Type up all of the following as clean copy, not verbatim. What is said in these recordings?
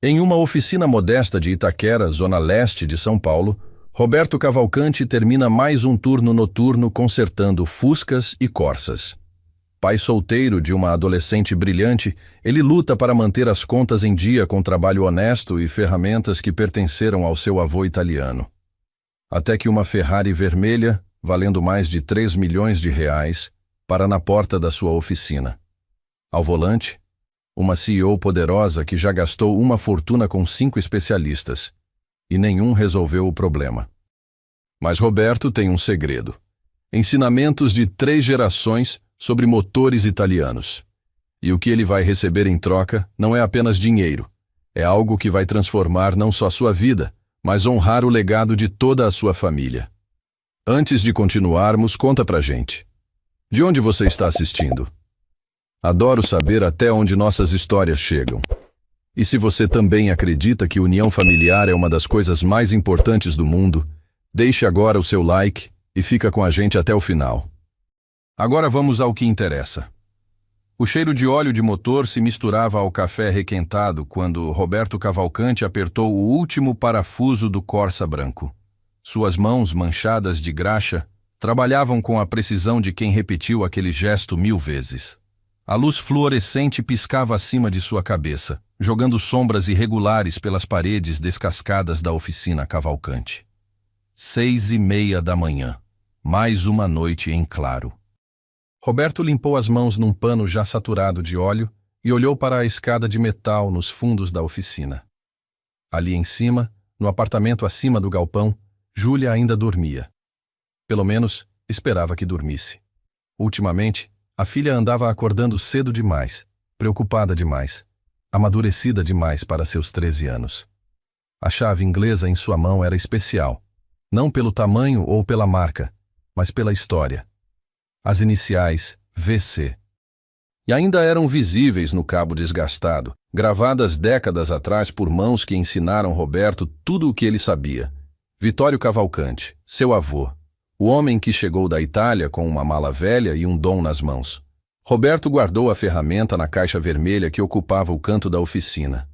Em uma oficina modesta de Itaquera, zona leste de São Paulo, Roberto Cavalcante termina mais um turno noturno consertando Fuscas e Corsas. Pai solteiro de uma adolescente brilhante, ele luta para manter as contas em dia com trabalho honesto e ferramentas que pertenceram ao seu avô italiano. Até que uma Ferrari vermelha, valendo mais de 3 milhões de reais, para na porta da sua oficina. Ao volante, uma CEO poderosa que já gastou uma fortuna com 5 especialistas, e nenhum resolveu o problema. Mas Roberto tem um segredo. Ensinamentos de 3 gerações sobre motores italianos. E o que ele vai receber em troca não é apenas dinheiro. É algo que vai transformar não só sua vida, mas honrar o legado de toda a sua família. Antes de continuarmos, conta pra gente. De onde você está assistindo? Adoro saber até onde nossas histórias chegam. E se você também acredita que união familiar é uma das coisas mais importantes do mundo, deixe agora o seu like e fica com a gente até o final. Agora vamos ao que interessa. O cheiro de óleo de motor se misturava ao café requentado quando Roberto Cavalcante apertou o último parafuso do Corsa branco. Suas mãos, manchadas de graxa, trabalhavam com a precisão de quem repetiu aquele gesto 1000 vezes. A luz fluorescente piscava acima de sua cabeça, jogando sombras irregulares pelas paredes descascadas da oficina Cavalcante. 6:30 da manhã. Mais uma noite em claro. Roberto limpou as mãos num pano já saturado de óleo e olhou para a escada de metal nos fundos da oficina. Ali em cima, no apartamento acima do galpão, Júlia ainda dormia. Pelo menos, esperava que dormisse. Ultimamente, a filha andava acordando cedo demais, preocupada demais, amadurecida demais para seus 13 anos. A chave inglesa em sua mão era especial, não pelo tamanho ou pela marca, mas pela história. As iniciais VC. E ainda eram visíveis no cabo desgastado, gravadas décadas atrás por mãos que ensinaram Roberto tudo o que ele sabia. Vitório Cavalcante, seu avô, o homem que chegou da Itália com uma mala velha e um dom nas mãos. Roberto guardou a ferramenta na caixa vermelha que ocupava o canto da oficina.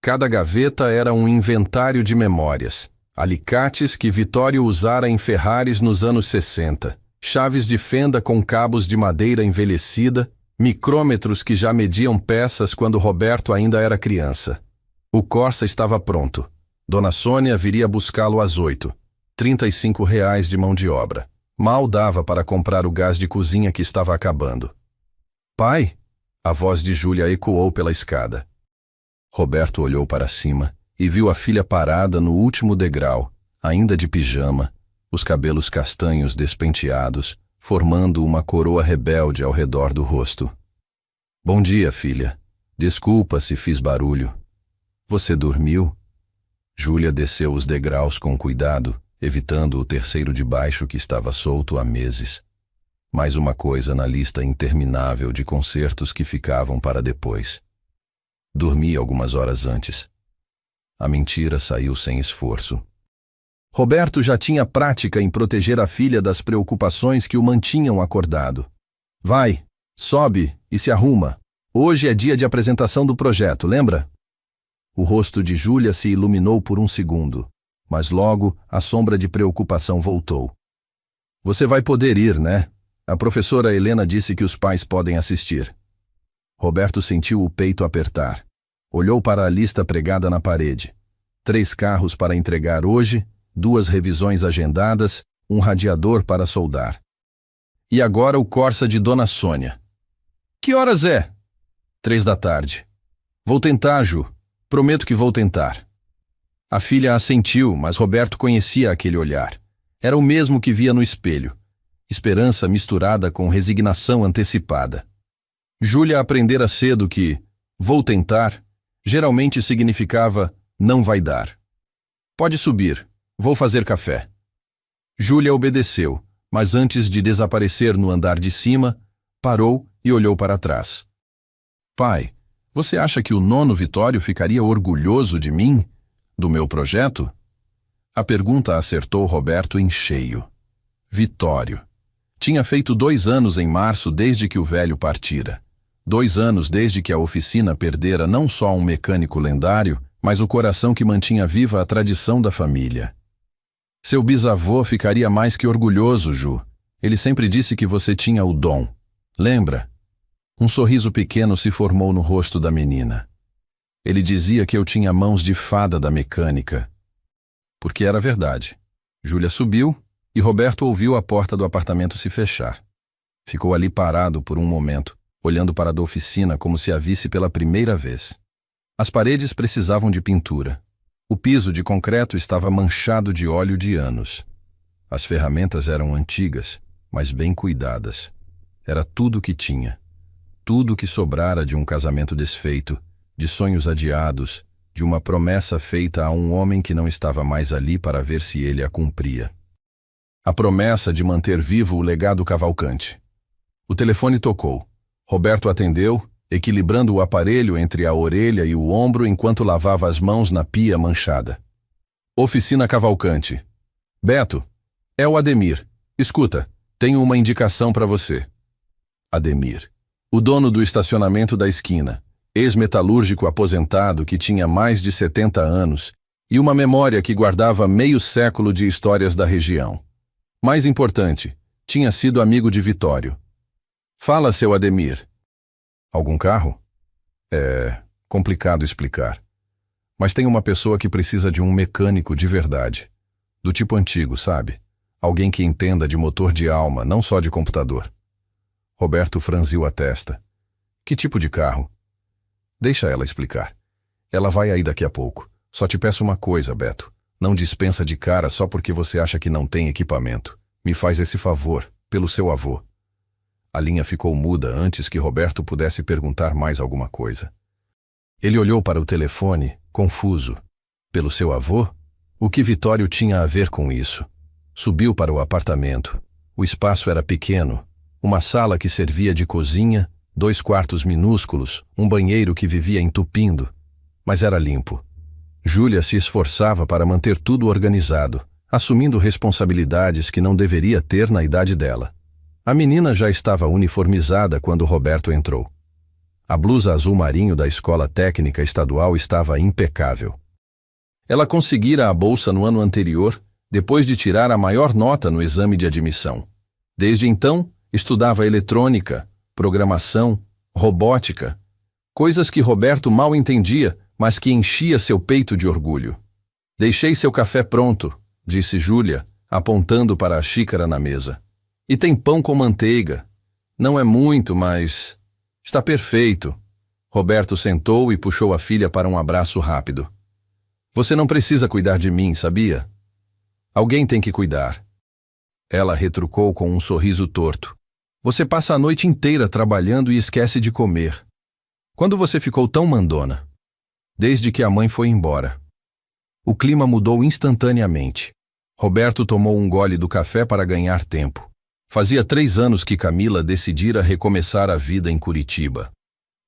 Cada gaveta era um inventário de memórias, alicates que Vitório usara em Ferraris nos anos 60, chaves de fenda com cabos de madeira envelhecida, micrômetros que já mediam peças quando Roberto ainda era criança. O Corsa estava pronto. Dona Sônia viria buscá-lo às 8. R$ 35 de mão de obra. Mal dava para comprar o gás de cozinha que estava acabando. Pai? A voz de Júlia ecoou pela escada. Roberto olhou para cima e viu a filha parada no último degrau, ainda de pijama, os cabelos castanhos despenteados, formando uma coroa rebelde ao redor do rosto. Bom dia, filha. Desculpa se fiz barulho. Você dormiu? Júlia desceu os degraus com cuidado, evitando o terceiro de baixo que estava solto há meses. Mais uma coisa na lista interminável de concertos que ficavam para depois. Dormi algumas horas antes. A mentira saiu sem esforço. Roberto já tinha prática em proteger a filha das preocupações que o mantinham acordado. Vai, sobe e se arruma. Hoje é dia de apresentação do projeto, lembra? O rosto de Júlia se iluminou por um segundo, mas logo a sombra de preocupação voltou. Você vai poder ir, né? A professora Helena disse que os pais podem assistir. Roberto sentiu o peito apertar. Olhou para a lista pregada na parede. 3 carros para entregar hoje, 2 revisões agendadas, um radiador para soldar. E agora o Corsa de Dona Sônia. Que horas é? 3 da tarde. Vou tentar, Ju. Prometo que vou tentar. A filha assentiu, mas Roberto conhecia aquele olhar. Era o mesmo que via no espelho. Esperança misturada com resignação antecipada. Júlia aprendera cedo que vou tentar geralmente significava não vai dar. Pode subir, vou fazer café. Júlia obedeceu, mas antes de desaparecer no andar de cima, parou e olhou para trás. Pai, você acha que o nono Vitório ficaria orgulhoso de mim? Do meu projeto? A pergunta acertou Roberto em cheio. Vitório. Tinha feito 2 anos em março desde que o velho partira. 2 anos desde que a oficina perdera não só um mecânico lendário, mas o coração que mantinha viva a tradição da família. Seu bisavô ficaria mais que orgulhoso, Ju. Ele sempre disse que você tinha o dom. Lembra? Um sorriso pequeno se formou no rosto da menina. Ele dizia que eu tinha mãos de fada da mecânica. Porque era verdade. Júlia subiu e Roberto ouviu a porta do apartamento se fechar. Ficou ali parado por um momento, olhando para a da oficina como se a visse pela primeira vez. As paredes precisavam de pintura. O piso de concreto estava manchado de óleo de anos. As ferramentas eram antigas, mas bem cuidadas. Era tudo o que tinha. Tudo o que sobrara de um casamento desfeito, de sonhos adiados, de uma promessa feita a um homem que não estava mais ali para ver se ele a cumpria. A promessa de manter vivo o legado Cavalcante. O telefone tocou. Roberto atendeu, equilibrando o aparelho entre a orelha e o ombro enquanto lavava as mãos na pia manchada. Oficina Cavalcante. Beto, é o Ademir. Escuta, tenho uma indicação para você. Ademir. O dono do estacionamento da esquina, ex-metalúrgico aposentado que tinha mais de 70 anos e uma memória que guardava meio século de histórias da região. Mais importante, tinha sido amigo de Vitório. Fala, seu Ademir. Algum carro? É complicado explicar. Mas tem uma pessoa que precisa de um mecânico de verdade. Do tipo antigo, sabe? Alguém que entenda de motor de alma, não só de computador. Roberto franziu a testa. Que tipo de carro? Deixa ela explicar. Ela vai aí daqui a pouco. Só te peço uma coisa, Beto. Não dispensa de cara só porque você acha que não tem equipamento. Me faz esse favor, pelo seu avô. A linha ficou muda antes que Roberto pudesse perguntar mais alguma coisa. Ele olhou para o telefone, confuso. Pelo seu avô? O que Vitório tinha a ver com isso? Subiu para o apartamento. O espaço era pequeno. Uma sala que servia de cozinha, 2 quartos minúsculos, um banheiro que vivia entupindo. Mas era limpo. Júlia se esforçava para manter tudo organizado, assumindo responsabilidades que não deveria ter na idade dela. A menina já estava uniformizada quando Roberto entrou. A blusa azul marinho da Escola Técnica Estadual estava impecável. Ela conseguira a bolsa no ano anterior, depois de tirar a maior nota no exame de admissão. Desde então, estudava eletrônica, programação, robótica, coisas que Roberto mal entendia, mas que enchia seu peito de orgulho. Deixei seu café pronto, disse Júlia, apontando para a xícara na mesa. E tem pão com manteiga. Não é muito, mas está perfeito. Roberto sentou e puxou a filha para um abraço rápido. Você não precisa cuidar de mim, sabia? Alguém tem que cuidar. Ela retrucou com um sorriso torto. Você passa a noite inteira trabalhando e esquece de comer. Quando você ficou tão mandona? Desde que a mãe foi embora. O clima mudou instantaneamente. Roberto tomou um gole do café para ganhar tempo. Fazia 3 anos que Camila decidira recomeçar a vida em Curitiba.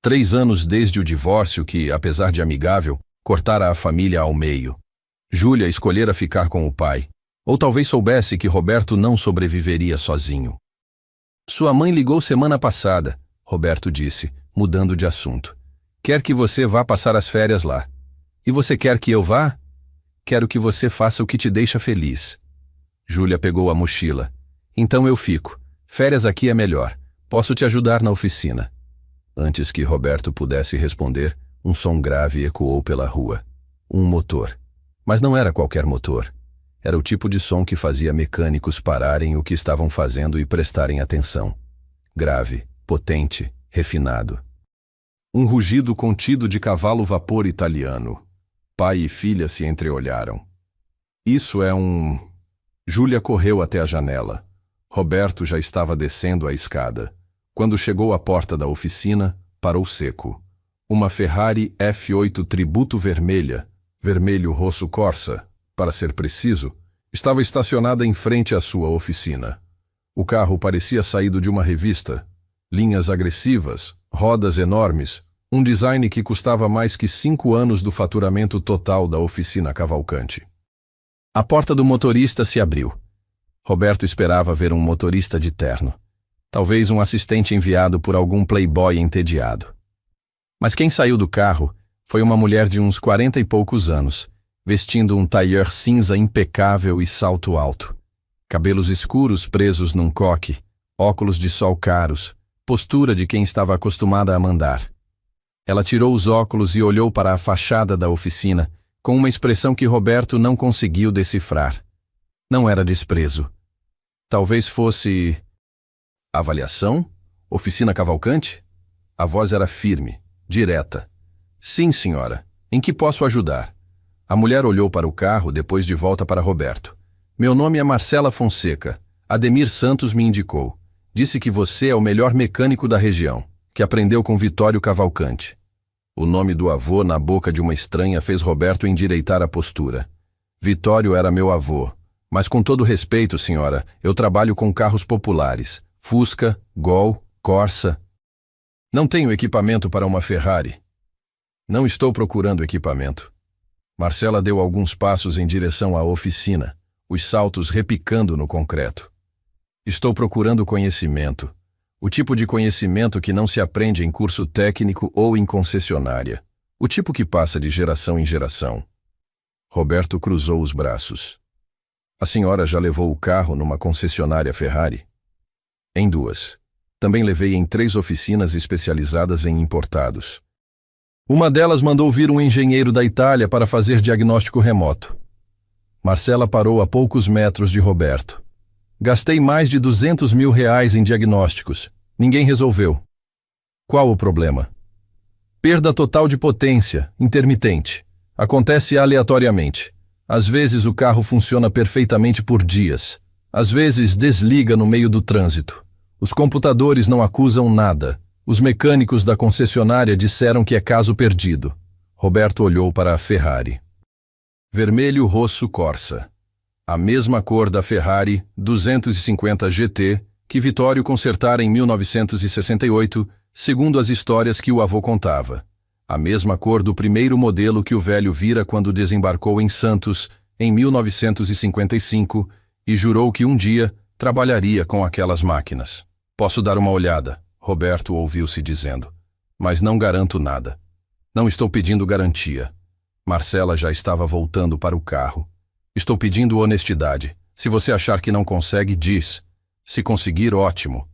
3 anos desde o divórcio que, apesar de amigável, cortara a família ao meio. Júlia escolhera ficar com o pai. Ou talvez soubesse que Roberto não sobreviveria sozinho. Sua mãe ligou semana passada, Roberto disse, mudando de assunto. Quer que você vá passar as férias lá. E você quer que eu vá? Quero que você faça o que te deixa feliz. Júlia pegou a mochila. Então eu fico. Férias aqui é melhor. Posso te ajudar na oficina. Antes que Roberto pudesse responder, um som grave ecoou pela rua. Um motor. Mas não era qualquer motor. Era o tipo de som que fazia mecânicos pararem o que estavam fazendo e prestarem atenção. Grave, potente, refinado. Um rugido contido de cavalo-vapor italiano. Pai e filha se entreolharam. Isso é um... Júlia correu até a janela. Roberto já estava descendo a escada. Quando chegou à porta da oficina, parou seco. Uma Ferrari F8 Tributo vermelha, vermelho rosso Corsa, para ser preciso, estava estacionada em frente à sua oficina. O carro parecia saído de uma revista. Linhas agressivas, rodas enormes, um design que custava mais que 5 anos do faturamento total da oficina Cavalcante. A porta do motorista se abriu. Roberto esperava ver um motorista de terno. Talvez um assistente enviado por algum playboy entediado. Mas quem saiu do carro foi uma mulher de uns 40 e poucos anos, vestindo um tailleur cinza impecável e salto alto. Cabelos escuros presos num coque, óculos de sol caros, postura de quem estava acostumada a mandar. Ela tirou os óculos e olhou para a fachada da oficina com uma expressão que Roberto não conseguiu decifrar. Não era desprezo. Talvez fosse... Avaliação? Oficina Cavalcante? A voz era firme, direta. Sim, senhora. Em que posso ajudar? A mulher olhou para o carro, depois de volta para Roberto. Meu nome é Marcela Fonseca. Ademir Santos me indicou. Disse que você é o melhor mecânico da região, que aprendeu com Vitório Cavalcante. O nome do avô na boca de uma estranha fez Roberto endireitar a postura. Vitório era meu avô, mas com todo respeito, senhora, eu trabalho com carros populares. Fusca, Gol, Corsa. Não tenho equipamento para uma Ferrari. Não estou procurando equipamento. Marcela deu alguns passos em direção à oficina, os saltos repicando no concreto. Estou procurando conhecimento. O tipo de conhecimento que não se aprende em curso técnico ou em concessionária. O tipo que passa de geração em geração. Roberto cruzou os braços. A senhora já levou o carro numa concessionária Ferrari? Em 2. Também levei em 3 oficinas especializadas em importados. Uma delas mandou vir um engenheiro da Itália para fazer diagnóstico remoto. Marcela parou a poucos metros de Roberto. Gastei mais de R$200 mil em diagnósticos. Ninguém resolveu. Qual o problema? Perda total de potência, intermitente. Acontece aleatoriamente. Às vezes o carro funciona perfeitamente por dias. Às vezes desliga no meio do trânsito. Os computadores não acusam nada. Os mecânicos da concessionária disseram que é caso perdido. Roberto olhou para a Ferrari. Vermelho rosso Corsa. A mesma cor da Ferrari 250 GT que Vitório consertara em 1968, segundo as histórias que o avô contava. A mesma cor do primeiro modelo que o velho vira quando desembarcou em Santos, em 1955, e jurou que um dia trabalharia com aquelas máquinas. Posso dar uma olhada, Roberto ouviu-se dizendo, mas não garanto nada. Não estou pedindo garantia. Marcela já estava voltando para o carro. Estou pedindo honestidade. Se você achar que não consegue, diz. Se conseguir, ótimo.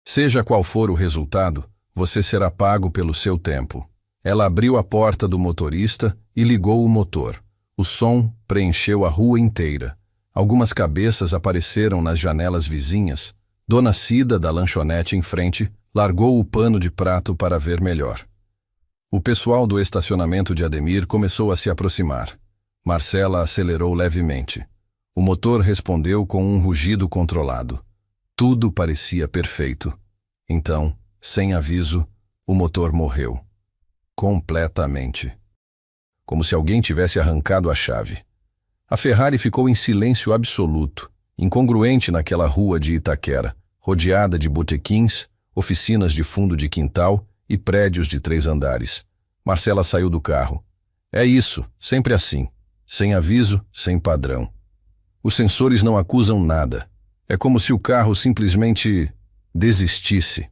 Seja qual for o resultado, você será pago pelo seu tempo. Ela abriu a porta do motorista e ligou o motor. O som preencheu a rua inteira. Algumas cabeças apareceram nas janelas vizinhas. Dona Cida, da lanchonete em frente, largou o pano de prato para ver melhor. O pessoal do estacionamento de Ademir começou a se aproximar. Marcela acelerou levemente. O motor respondeu com um rugido controlado. Tudo parecia perfeito. Então, sem aviso, o motor morreu. Completamente. Como se alguém tivesse arrancado a chave. A Ferrari ficou em silêncio absoluto, incongruente naquela rua de Itaquera, rodeada de botequins, oficinas de fundo de quintal e prédios de 3 andares. Marcela saiu do carro. É isso, sempre assim. Sem aviso, sem padrão. Os sensores não acusam nada. É como se o carro simplesmente desistisse.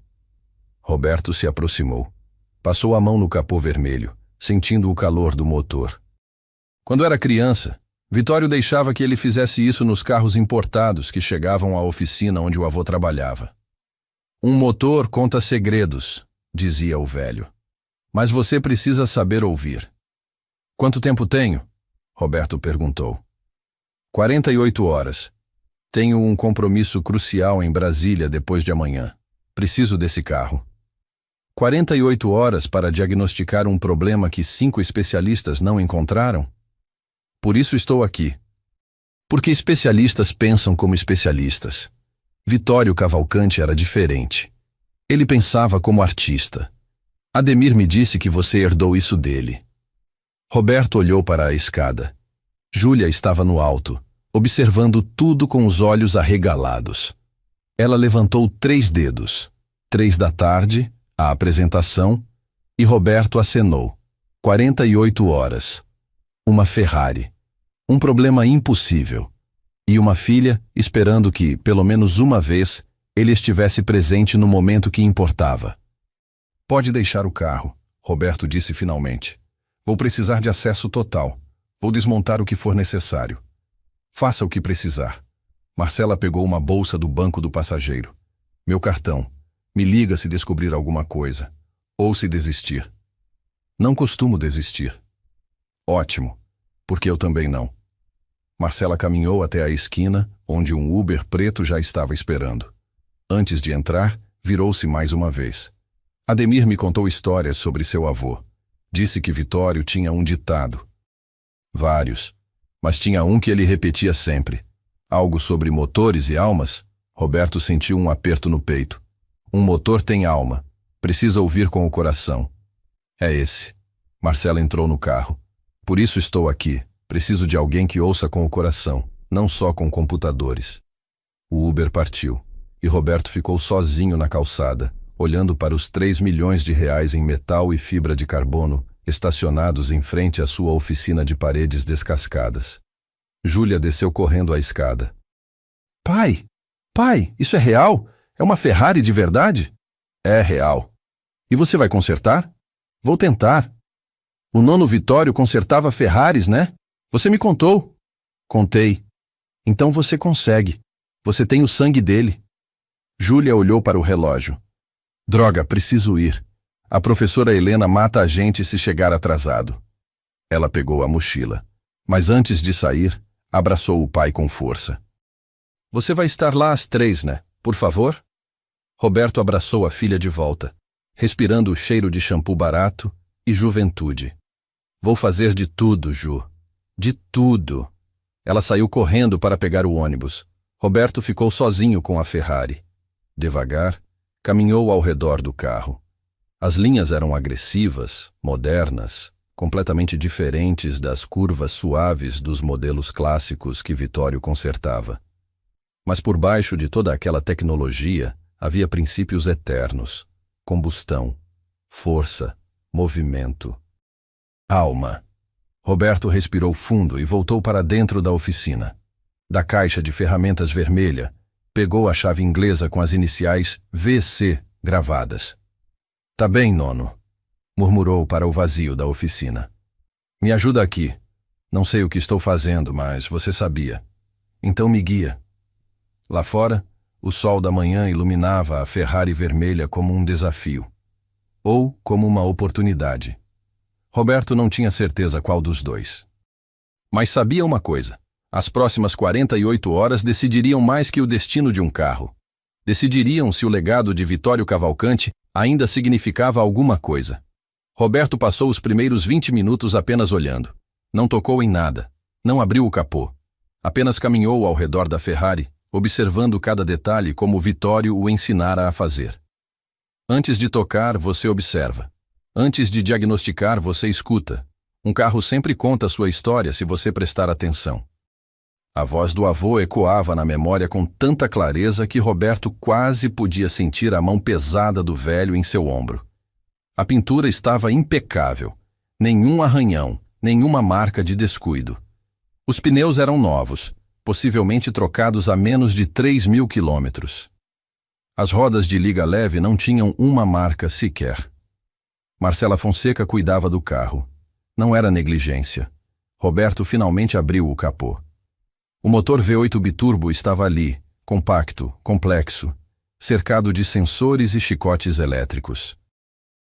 Roberto se aproximou. Passou a mão no capô vermelho, sentindo o calor do motor. Quando era criança, Vitório deixava que ele fizesse isso nos carros importados que chegavam à oficina onde o avô trabalhava. Um motor conta segredos, dizia o velho. Mas você precisa saber ouvir. Quanto tempo tenho? Roberto perguntou. 48 horas. Tenho um compromisso crucial em Brasília depois de amanhã. Preciso desse carro. 48 horas para diagnosticar um problema que 5 especialistas não encontraram? Por isso estou aqui. Porque especialistas pensam como especialistas. Vitório Cavalcante era diferente. Ele pensava como artista. Ademir me disse que você herdou isso dele. Roberto olhou para a escada. Júlia estava no alto, observando tudo com os olhos arregalados. Ela levantou 3 dedos. 3 da tarde, a apresentação, e Roberto acenou. 48 horas. Uma Ferrari. Um problema impossível. E uma filha esperando que, pelo menos uma vez, ele estivesse presente no momento que importava. Pode deixar o carro, Roberto disse finalmente. Vou precisar de acesso total. Vou desmontar o que for necessário. Faça o que precisar. Marcela pegou uma bolsa do banco do passageiro. Meu cartão. Me liga se descobrir alguma coisa. Ou se desistir. Não costumo desistir. Ótimo, porque eu também não. Marcela caminhou até a esquina, onde um Uber preto já estava esperando. Antes de entrar, virou-se mais uma vez. Ademir me contou histórias sobre seu avô. Disse que Vitório tinha um ditado. Vários, mas tinha um que ele repetia sempre. Algo sobre motores e almas? Roberto sentiu um aperto no peito. Um motor tem alma. Precisa ouvir com o coração. É esse. Marcela entrou no carro. Por isso estou aqui. Preciso de alguém que ouça com o coração, não só com computadores. O Uber partiu, e Roberto ficou sozinho na calçada, olhando para os 3 milhões de reais em metal e fibra de carbono estacionados em frente à sua oficina de paredes descascadas. Júlia desceu correndo a escada. Pai! Pai, isso é real? É uma Ferrari de verdade? É real. E você vai consertar? Vou tentar. O nono Vitório consertava Ferraris, né? Você me contou. Contei. Então você consegue. Você tem o sangue dele. Júlia olhou para o relógio. Droga, preciso ir. A professora Helena mata a gente se chegar atrasado. Ela pegou a mochila. Mas antes de sair, abraçou o pai com força. Você vai estar lá às 3, né? Por favor? Roberto abraçou a filha de volta, respirando o cheiro de shampoo barato e juventude. Vou fazer de tudo, Ju. De tudo. Ela saiu correndo para pegar o ônibus. Roberto ficou sozinho com a Ferrari. Devagar, caminhou ao redor do carro. As linhas eram agressivas, modernas, completamente diferentes das curvas suaves dos modelos clássicos que Vitório consertava. Mas por baixo de toda aquela tecnologia havia princípios eternos: combustão, força, movimento. Alma. Roberto respirou fundo e voltou para dentro da oficina. Da caixa de ferramentas vermelha, pegou a chave inglesa com as iniciais VC gravadas. Tá bem, nono, murmurou para o vazio da oficina. Me ajuda aqui. Não sei o que estou fazendo, mas você sabia. Então me guia. Lá fora, o sol da manhã iluminava a Ferrari vermelha como um desafio. Ou como uma oportunidade. Roberto não tinha certeza qual dos dois. Mas sabia uma coisa: as próximas 48 horas decidiriam mais que o destino de um carro. Decidiriam se o legado de Vitório Cavalcanti ainda significava alguma coisa. Roberto passou os primeiros 20 minutos apenas olhando. Não tocou em nada. Não abriu o capô. Apenas caminhou ao redor da Ferrari, observando cada detalhe como Vitório o ensinara a fazer. Antes de tocar, você observa. Antes de diagnosticar, você escuta. Um carro sempre conta sua história se você prestar atenção. A voz do avô ecoava na memória com tanta clareza que Roberto quase podia sentir a mão pesada do velho em seu ombro. A pintura estava impecável. Nenhum arranhão, nenhuma marca de descuido. Os pneus eram novos, possivelmente trocados a menos de 3.000 quilômetros. As rodas de liga leve não tinham uma marca sequer. Marcela Fonseca cuidava do carro. Não era negligência. Roberto finalmente abriu o capô. O motor V8 biturbo estava ali, compacto, complexo, cercado de sensores e chicotes elétricos.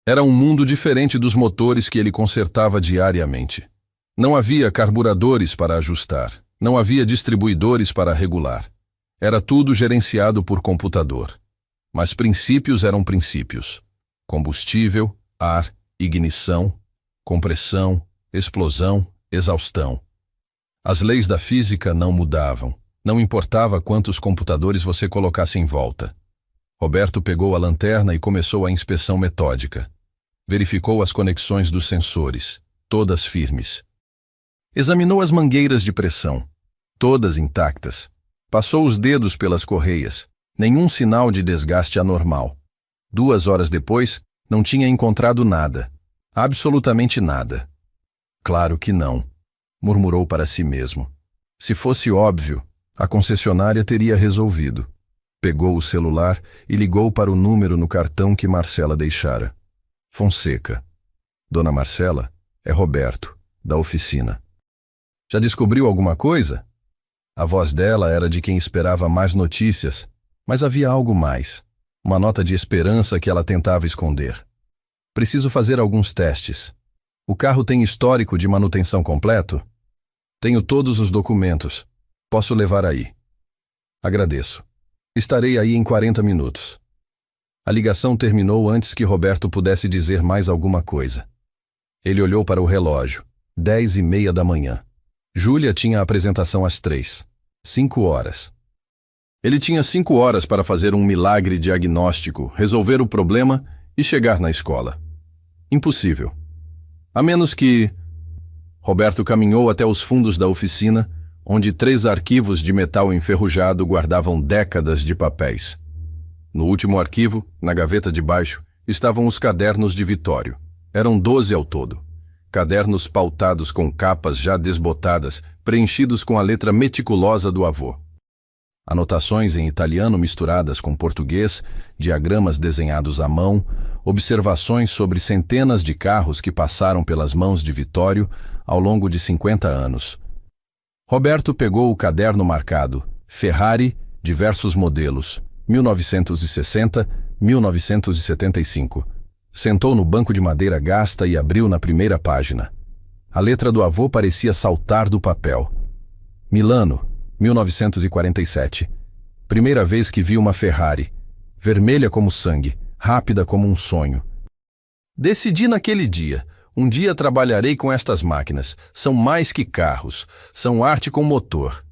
Era um mundo diferente dos motores que ele consertava diariamente. Não havia carburadores para ajustar, não havia distribuidores para regular. Era tudo gerenciado por computador. Mas princípios eram princípios. Combustível, ar, ignição, compressão, explosão, exaustão. As leis da física não mudavam. Não importava quantos computadores você colocasse em volta. Roberto pegou a lanterna e começou a inspeção metódica. Verificou as conexões dos sensores, todas firmes. Examinou as mangueiras de pressão, todas intactas. Passou os dedos pelas correias, nenhum sinal de desgaste anormal. 2 horas depois, não tinha encontrado nada. Absolutamente nada. Claro que não, murmurou para si mesmo. Se fosse óbvio, a concessionária teria resolvido. Pegou o celular e ligou para o número no cartão que Marcela deixara. Fonseca. Dona Marcela, é Roberto, da oficina. Já descobriu alguma coisa? A voz dela era de quem esperava mais notícias, mas havia algo mais. Uma nota de esperança que ela tentava esconder. Preciso fazer alguns testes. O carro tem histórico de manutenção completo? Tenho todos os documentos. Posso levar aí. Agradeço. Estarei aí em 40 minutos. A ligação terminou antes que Roberto pudesse dizer mais alguma coisa. Ele olhou para o relógio. 10h30 da manhã. Júlia tinha a apresentação às 3. 5 horas. Ele tinha 5 horas para fazer um milagre diagnóstico, resolver o problema e chegar na escola. Impossível. A menos que... Roberto caminhou até os fundos da oficina, onde 3 arquivos de metal enferrujado guardavam décadas de papéis. No último arquivo, na gaveta de baixo, estavam os cadernos de Vitório. Eram 12 ao todo. Cadernos pautados com capas já desbotadas, preenchidos com a letra meticulosa do avô. Anotações em italiano misturadas com português, diagramas desenhados à mão, observações sobre centenas de carros que passaram pelas mãos de Vitório ao longo de 50 anos. Roberto pegou o caderno marcado Ferrari, diversos modelos, 1960, 1975. Sentou no banco de madeira gasta e abriu na primeira página. A letra do avô parecia saltar do papel. Milano, 1947. Primeira vez que vi uma Ferrari. Vermelha como sangue, rápida como um sonho. Decidi naquele dia. Um dia trabalharei com estas máquinas. São mais que carros. São arte com motor.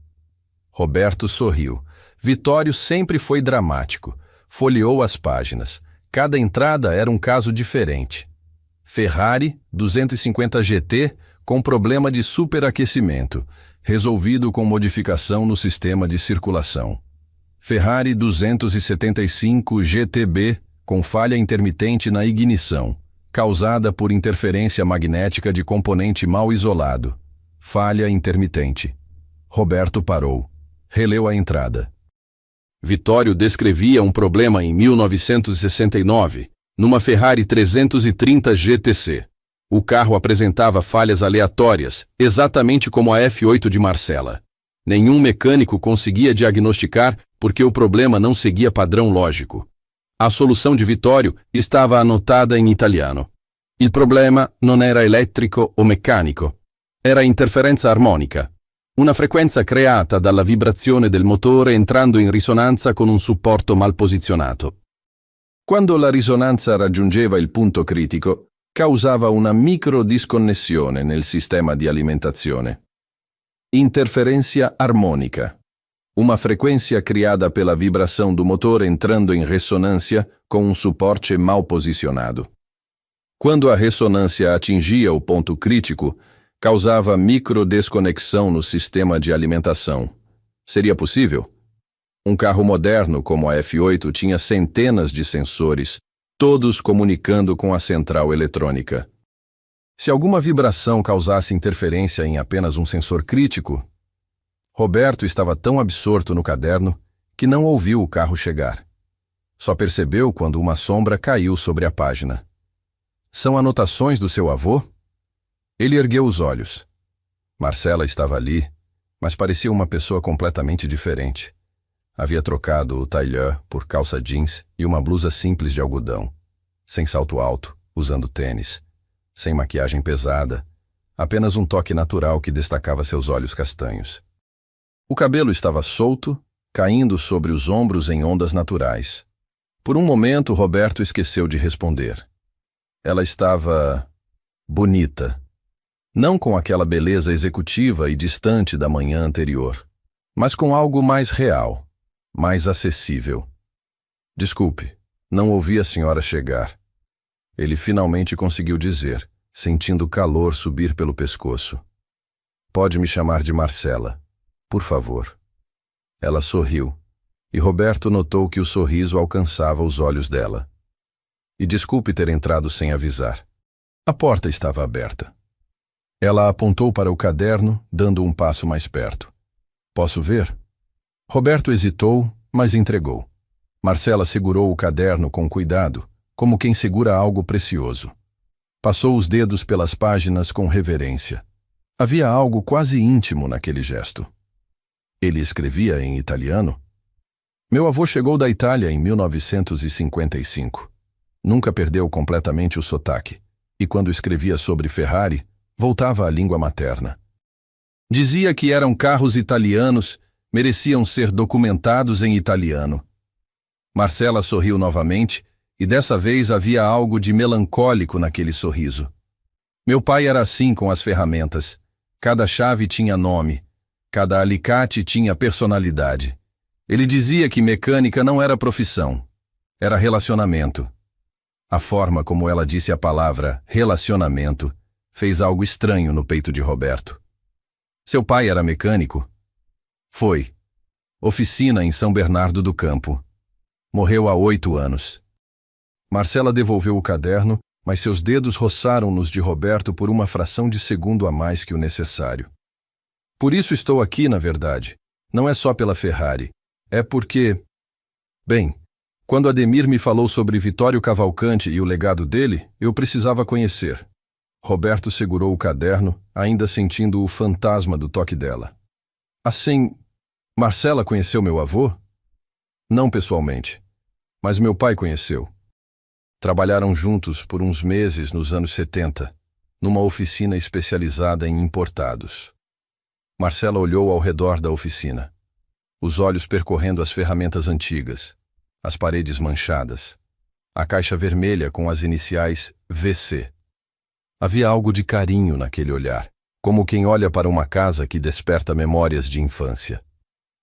Roberto sorriu. Vitório sempre foi dramático. Folheou as páginas. Cada entrada era um caso diferente. Ferrari 250 GT com problema de superaquecimento, resolvido com modificação no sistema de circulação. Ferrari 275 GTB com falha intermitente na ignição, causada por interferência magnética de componente mal isolado. Falha intermitente. Roberto parou. Releu a entrada. Vitório descrevia um problema em 1969, numa Ferrari 330 GTC. O carro apresentava falhas aleatórias, exatamente como a F8 de Marcela. Nenhum mecânico conseguia diagnosticar porque o problema não seguia padrão lógico. A solução de Vitório estava anotada em italiano. Il problema non era elettrico o meccanico, era interferenza armonica. Una frequenza creata dalla vibrazione del motore entrando in risonanza con un supporto mal posizionato. Quando la risonanza raggiungeva il punto critico, causava una microdisconnessione nel sistema di alimentazione. Interferência harmônica. Uma frequência criada pela vibração do motor entrando em ressonância com um suporte mal posicionado. Quando a ressonância atingia o ponto crítico, causava microdesconexão no sistema de alimentação. Seria possível? Um carro moderno como a F8 tinha centenas de sensores, todos comunicando com a central eletrônica. Se alguma vibração causasse interferência em apenas um sensor crítico, Roberto estava tão absorto no caderno que não ouviu o carro chegar. Só percebeu quando uma sombra caiu sobre a página. São anotações do seu avô? Ele ergueu os olhos. Marcela estava ali, mas parecia uma pessoa completamente diferente. Havia trocado o tailleur por calça jeans e uma blusa simples de algodão, sem salto alto, usando tênis, sem maquiagem pesada, apenas um toque natural que destacava seus olhos castanhos. O cabelo estava solto, caindo sobre os ombros em ondas naturais. Por um momento, Roberto esqueceu de responder. Ela estava bonita. Não com aquela beleza executiva e distante da manhã anterior, mas com algo mais real, mais acessível. Desculpe, não ouvi a senhora chegar. Ele finalmente conseguiu dizer, sentindo o calor subir pelo pescoço. Pode me chamar de Marcela, por favor. Ela sorriu, e Roberto notou que o sorriso alcançava os olhos dela. E desculpe ter entrado sem avisar. A porta estava aberta. Ela apontou para o caderno, dando um passo mais perto. Posso ver? Roberto hesitou, mas entregou. Marcela segurou o caderno com cuidado, como quem segura algo precioso. Passou os dedos pelas páginas com reverência. Havia algo quase íntimo naquele gesto. Ele escrevia em italiano? Meu avô chegou da Itália em 1955. Nunca perdeu completamente o sotaque, e quando escrevia sobre Ferrari, voltava à língua materna. Dizia que eram carros italianos, mereciam ser documentados em italiano. Marcela sorriu novamente, e dessa vez havia algo de melancólico naquele sorriso. Meu pai era assim com as ferramentas. Cada chave tinha nome, cada alicate tinha personalidade. Ele dizia que mecânica não era profissão, era relacionamento. A forma como ela disse a palavra relacionamento fez algo estranho no peito de Roberto. Seu pai era mecânico? Foi. Oficina em São Bernardo do Campo. Morreu há 8 anos. Marcela devolveu o caderno, mas seus dedos roçaram nos de Roberto por uma fração de segundo a mais que o necessário. Por isso estou aqui, na verdade. Não é só pela Ferrari. É porque... Bem, quando Ademir me falou sobre Vitório Cavalcanti e o legado dele, eu precisava conhecer. Roberto segurou o caderno, ainda sentindo o fantasma do toque dela. Assim, Marcela conheceu meu avô? Não pessoalmente, mas meu pai conheceu. Trabalharam juntos por uns meses nos anos 70, numa oficina especializada em importados. Marcela olhou ao redor da oficina, os olhos percorrendo as ferramentas antigas, as paredes manchadas, a caixa vermelha com as iniciais VC. Havia algo de carinho naquele olhar, como quem olha para uma casa que desperta memórias de infância.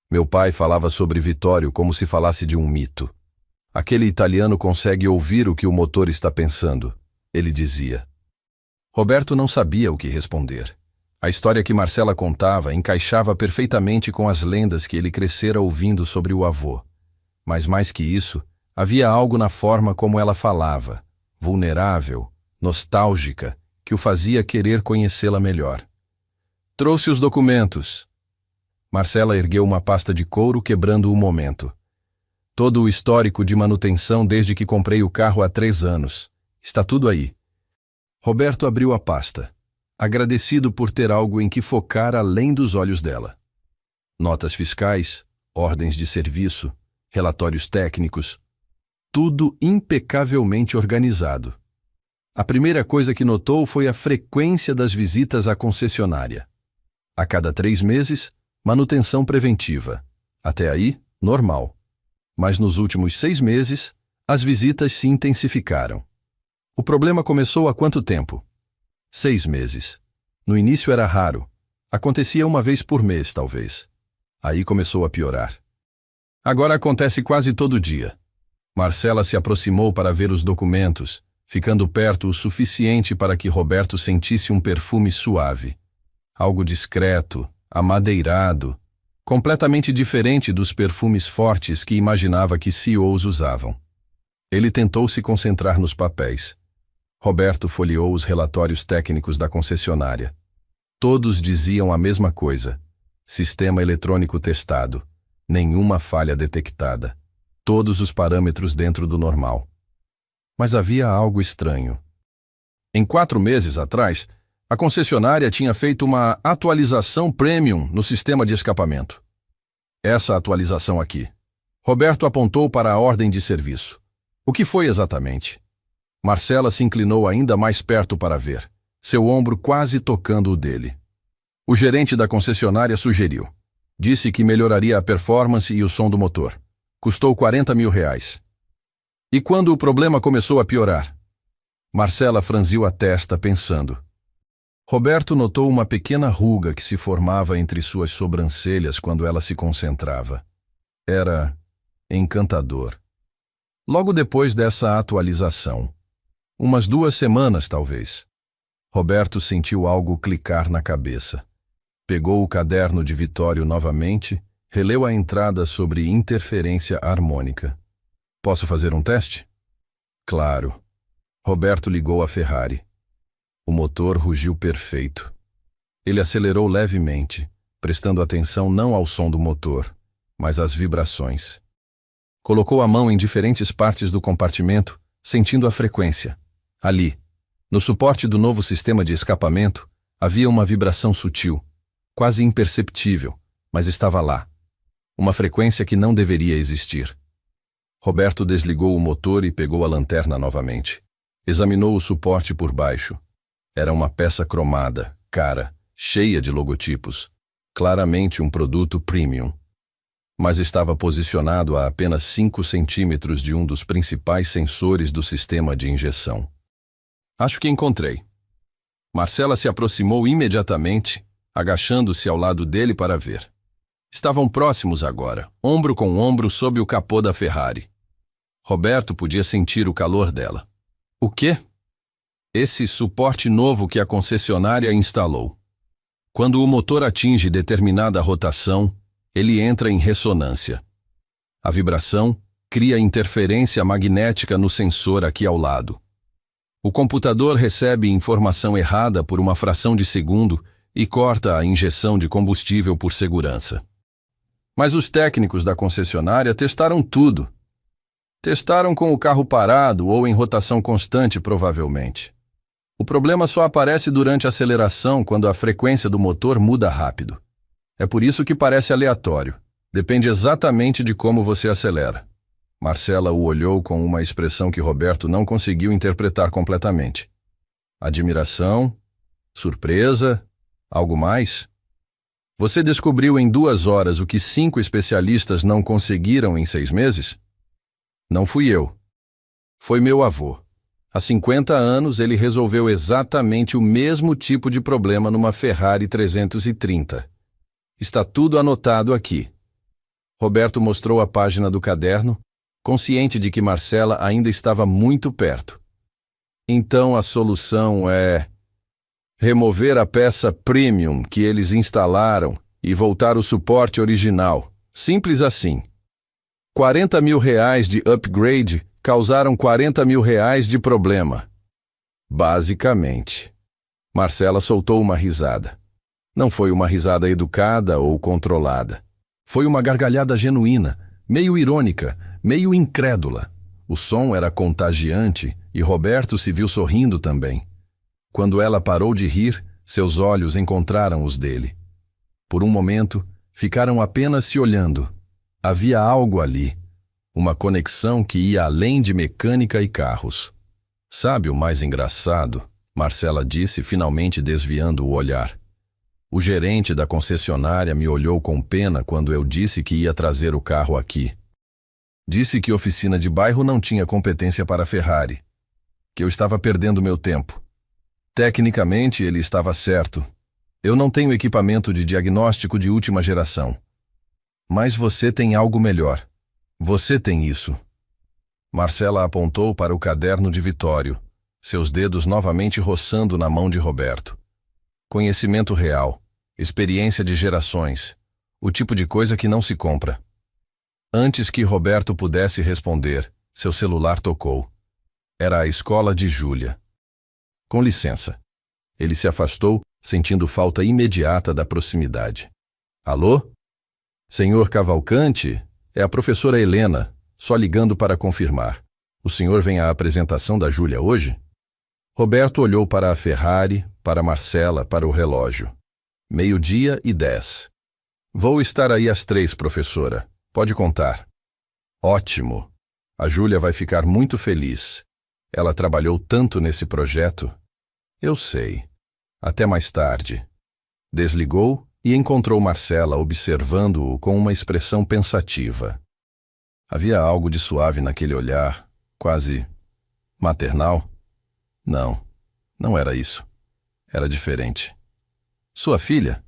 Meu pai falava sobre Vitório como se falasse de um mito. Aquele italiano consegue ouvir o que o motor está pensando, ele dizia. Roberto não sabia o que responder. A história que Marcela contava encaixava perfeitamente com as lendas que ele crescera ouvindo sobre o avô. Mas mais que isso, havia algo na forma como ela falava, vulnerável, nostálgica, que o fazia querer conhecê-la melhor. Trouxe os documentos. Marcela ergueu uma pasta de couro, quebrando o momento. Todo o histórico de manutenção desde que comprei o carro há 3 anos. Está tudo aí. Roberto abriu a pasta, agradecido por ter algo em que focar além dos olhos dela. Notas fiscais, ordens de serviço, relatórios técnicos, tudo impecavelmente organizado. A primeira coisa que notou foi a frequência das visitas à concessionária. A cada 3 meses, manutenção preventiva. Até aí, normal. Mas nos últimos 6 meses, as visitas se intensificaram. O problema começou há quanto tempo? 6 meses. No início era raro. Acontecia uma vez por mês, talvez. Aí começou a piorar. Agora acontece quase todo dia. Marcela se aproximou para ver os documentos, ficando perto o suficiente para que Roberto sentisse um perfume suave. Algo discreto, amadeirado, completamente diferente dos perfumes fortes que imaginava que CEOs usavam. Ele tentou se concentrar nos papéis. Roberto folheou os relatórios técnicos da concessionária. Todos diziam a mesma coisa. Sistema eletrônico testado. Nenhuma falha detectada. Todos os parâmetros dentro do normal. Mas havia algo estranho. Em 4 meses atrás, a concessionária tinha feito uma atualização premium no sistema de escapamento. Essa atualização aqui. Roberto apontou para a ordem de serviço. O que foi exatamente? Marcela se inclinou ainda mais perto para ver, seu ombro quase tocando o dele. O gerente da concessionária sugeriu. Disse que melhoraria a performance e o som do motor. Custou R$40 mil. E quando o problema começou a piorar? Marcela franziu a testa, pensando. Roberto notou uma pequena ruga que se formava entre suas sobrancelhas quando ela se concentrava. Era encantador. Logo depois dessa atualização, umas 2 semanas talvez, Roberto sentiu algo clicar na cabeça. Pegou o caderno de Vitório novamente, releu a entrada sobre interferência harmônica. Posso fazer um teste? Claro. Roberto ligou a Ferrari. O motor rugiu perfeito. Ele acelerou levemente, prestando atenção não ao som do motor, mas às vibrações. Colocou a mão em diferentes partes do compartimento, sentindo a frequência. Ali, no suporte do novo sistema de escapamento, havia uma vibração sutil, quase imperceptível, mas estava lá. Uma frequência que não deveria existir. Roberto desligou o motor e pegou a lanterna novamente. Examinou o suporte por baixo. Era uma peça cromada, cara, cheia de logotipos. Claramente um produto premium. Mas estava posicionado a apenas 5 centímetros de um dos principais sensores do sistema de injeção. Acho que encontrei. Marcela se aproximou imediatamente, agachando-se ao lado dele para ver. Estavam próximos agora, ombro com ombro sob o capô da Ferrari. Roberto podia sentir o calor dela. O quê? Esse suporte novo que a concessionária instalou. Quando o motor atinge determinada rotação, ele entra em ressonância. A vibração cria interferência magnética no sensor aqui ao lado. O computador recebe informação errada por uma fração de segundo e corta a injeção de combustível por segurança. Mas os técnicos da concessionária testaram tudo. Testaram com o carro parado ou em rotação constante, provavelmente. O problema só aparece durante a aceleração, quando a frequência do motor muda rápido. É por isso que parece aleatório. Depende exatamente de como você acelera. Marcela o olhou com uma expressão que Roberto não conseguiu interpretar completamente. Admiração? Surpresa? Algo mais? Você descobriu em 2 horas o que 5 especialistas não conseguiram em 6 meses? Não fui eu. Foi meu avô. Há 50 anos ele resolveu exatamente o mesmo tipo de problema numa Ferrari 330. Está tudo anotado aqui. Roberto mostrou a página do caderno, consciente de que Marcela ainda estava muito perto. Então a solução é remover a peça premium que eles instalaram e voltar o suporte original. Simples assim. 40 mil reais de upgrade causaram 40 mil reais de problema. Basicamente. Marcela soltou uma risada. Não foi uma risada educada ou controlada. Foi uma gargalhada genuína, meio irônica, meio incrédula. O som era contagiante e Roberto se viu sorrindo também. Quando ela parou de rir, seus olhos encontraram os dele. Por um momento, ficaram apenas se olhando. Havia algo ali, uma conexão que ia além de mecânica e carros. Sabe o mais engraçado? Marcela disse, finalmente desviando o olhar. O gerente da concessionária me olhou com pena quando eu disse que ia trazer o carro aqui. Disse que oficina de bairro não tinha competência para Ferrari, que eu estava perdendo meu tempo. Tecnicamente, ele estava certo. Eu não tenho equipamento de diagnóstico de última geração. Mas você tem algo melhor. Você tem isso. Marcela apontou para o caderno de Vitório, seus dedos novamente roçando na mão de Roberto. Conhecimento real, experiência de gerações, o tipo de coisa que não se compra. Antes que Roberto pudesse responder, seu celular tocou. Era a escola de Júlia. Com licença. Ele se afastou, sentindo falta imediata da proximidade. Alô? Senhor Cavalcante? É a professora Helena, só ligando para confirmar. O senhor vem à apresentação da Júlia hoje? Roberto olhou para a Ferrari, para Marcela, para o relógio. 12:10. Vou estar aí às 3, professora. Pode contar. Ótimo. A Júlia vai ficar muito feliz. Ela trabalhou tanto nesse projeto. Eu sei. Até mais tarde. Desligou e encontrou Marcela observando-o com uma expressão pensativa. Havia algo de suave naquele olhar, quase maternal. Não, não era isso. Era diferente. Sua filha?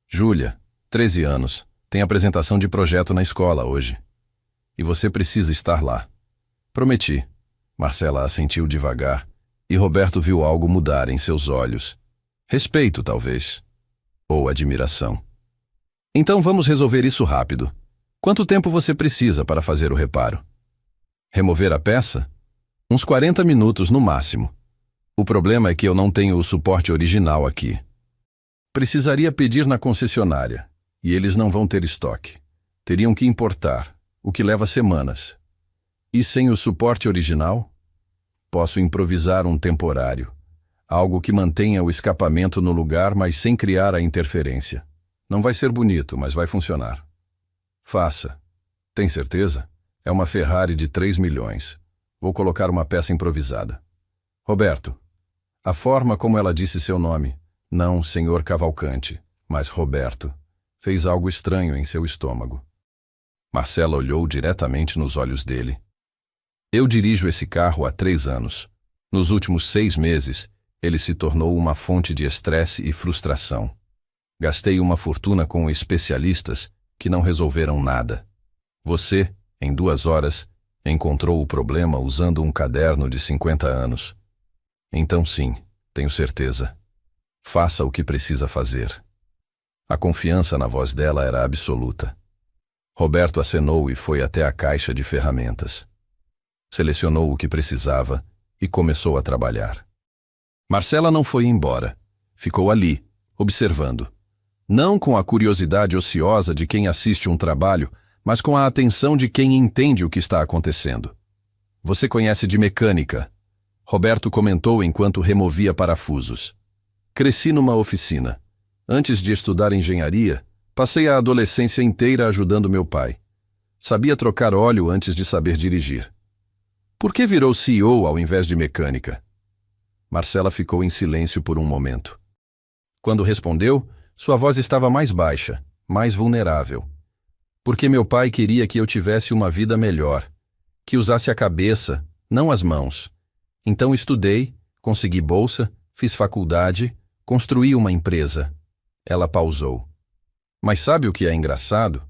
Júlia, 13 anos, tem apresentação de projeto na escola hoje. E você precisa estar lá. Prometi. Marcela assentiu devagar, e Roberto viu algo mudar em seus olhos. Respeito, talvez. Ou admiração. Então vamos resolver isso rápido. Quanto tempo você precisa para fazer o reparo? Remover a peça? Uns 40 minutos no máximo. O problema é que eu não tenho o suporte original aqui. Precisaria pedir na concessionária, e eles não vão ter estoque. Teriam que importar, o que leva semanas. E sem o suporte original? Posso improvisar um temporário, algo que mantenha o escapamento no lugar, mas sem criar a interferência. Não vai ser bonito, mas vai funcionar. Faça. Tem certeza? É uma Ferrari de 3 milhões. Vou colocar uma peça improvisada. Roberto. A forma como ela disse seu nome, não Senhor Cavalcante, mas Roberto, fez algo estranho em seu estômago. Marcela olhou diretamente nos olhos dele. Eu dirijo esse carro há 3 anos. Nos últimos 6 meses, ele se tornou uma fonte de estresse e frustração. Gastei uma fortuna com especialistas que não resolveram nada. Você, em 2 horas, encontrou o problema usando um caderno de 50 anos. Então sim, tenho certeza. Faça o que precisa fazer. A confiança na voz dela era absoluta. Roberto acenou e foi até a caixa de ferramentas. Selecionou o que precisava e começou a trabalhar. Marcela não foi embora. Ficou ali, observando. Não com a curiosidade ociosa de quem assiste um trabalho, mas com a atenção de quem entende o que está acontecendo. Você conhece de mecânica? Roberto comentou enquanto removia parafusos. Cresci numa oficina. Antes de estudar engenharia, passei a adolescência inteira ajudando meu pai. Sabia trocar óleo antes de saber dirigir. Por que virou CEO ao invés de mecânica? Marcela ficou em silêncio por um momento. Quando respondeu, sua voz estava mais baixa, mais vulnerável. Porque meu pai queria que eu tivesse uma vida melhor, que usasse a cabeça, não as mãos. Então estudei, consegui bolsa, fiz faculdade, construí uma empresa. Ela pausou. Mas sabe o que é engraçado?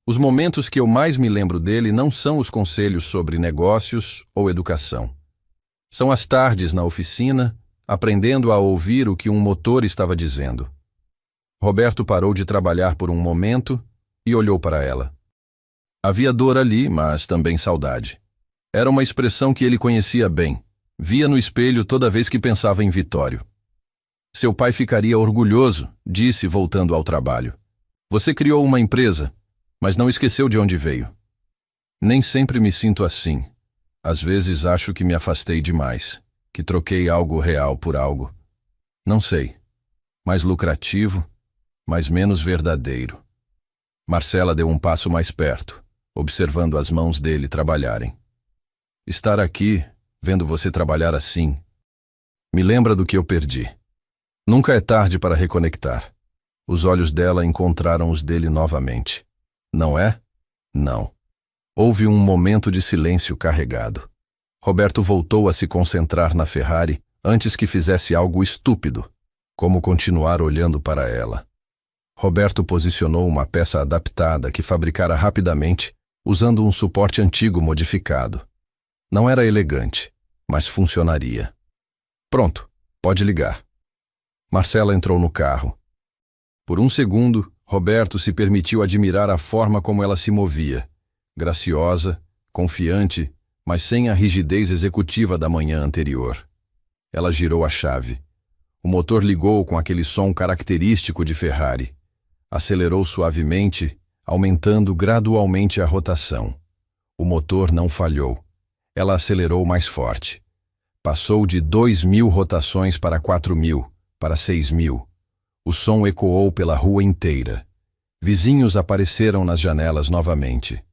Os momentos que eu mais me lembro dele não são os conselhos sobre negócios ou educação. São as tardes na oficina, aprendendo a ouvir o que um motor estava dizendo. Roberto parou de trabalhar por um momento e olhou para ela. Havia dor ali, mas também saudade. Era uma expressão que ele conhecia bem. Via no espelho toda vez que pensava em Vitório. Seu pai ficaria orgulhoso, disse voltando ao trabalho. Você criou uma empresa, mas não esqueceu de onde veio. Nem sempre me sinto assim. Às vezes acho que me afastei demais, que troquei algo real por algo. Não sei. Mais lucrativo, mas menos verdadeiro. Marcela deu um passo mais perto, observando as mãos dele trabalharem. Estar aqui, vendo você trabalhar assim, me lembra do que eu perdi. Nunca é tarde para reconectar. Os olhos dela encontraram os dele novamente. Não é? Não. Houve um momento de silêncio carregado. Roberto voltou a se concentrar na Ferrari antes que fizesse algo estúpido, como continuar olhando para ela. Roberto posicionou uma peça adaptada que fabricara rapidamente, usando um suporte antigo modificado. Não era elegante, mas funcionaria. Pronto, pode ligar. Marcela entrou no carro. Por um segundo, Roberto se permitiu admirar a forma como ela se movia. Graciosa, confiante, mas sem a rigidez executiva da manhã anterior. Ela girou a chave. O motor ligou com aquele som característico de Ferrari. Acelerou suavemente, aumentando gradualmente a rotação. O motor não falhou. Ela acelerou mais forte. Passou de 2.000 rotações para 4.000, para 6.000. O som ecoou pela rua inteira. Vizinhos apareceram nas janelas novamente.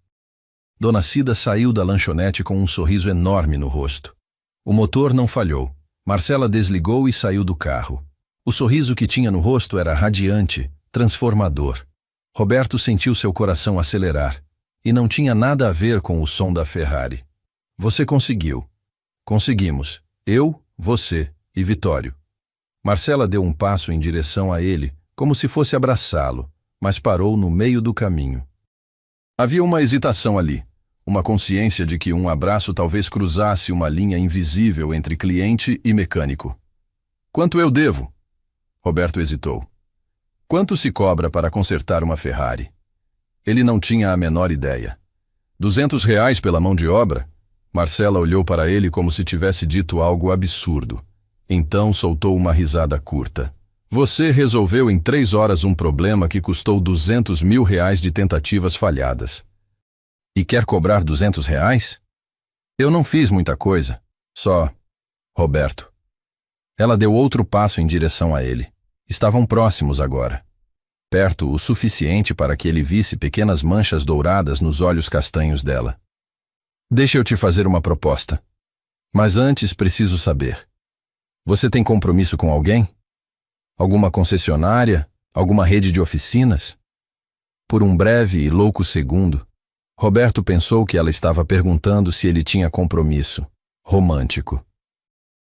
Dona Cida saiu da lanchonete com um sorriso enorme no rosto. O motor não falhou. Marcela desligou e saiu do carro. O sorriso que tinha no rosto era radiante, transformador. Roberto sentiu seu coração acelerar. E não tinha nada a ver com o som da Ferrari. Você conseguiu. Conseguimos. Eu, você e Vitório. Marcela deu um passo em direção a ele, como se fosse abraçá-lo, mas parou no meio do caminho. Havia uma hesitação ali, uma consciência de que um abraço talvez cruzasse uma linha invisível entre cliente e mecânico. Quanto eu devo? Roberto hesitou. Quanto se cobra para consertar uma Ferrari? Ele não tinha a menor ideia. R$ 200 pela mão de obra? Marcela olhou para ele como se tivesse dito algo absurdo. Então soltou uma risada curta. Você resolveu em 3 horas um problema que custou R$ 200.000 de tentativas falhadas. E quer cobrar R$ 200? Eu não fiz muita coisa. Só... Roberto. Ela deu outro passo em direção a ele. Estavam próximos agora. Perto o suficiente para que ele visse pequenas manchas douradas nos olhos castanhos dela. Deixa eu te fazer uma proposta. Mas antes preciso saber. Você tem compromisso com alguém? Alguma concessionária? Alguma rede de oficinas? Por um breve e louco segundo, Roberto pensou que ela estava perguntando se ele tinha compromisso romântico.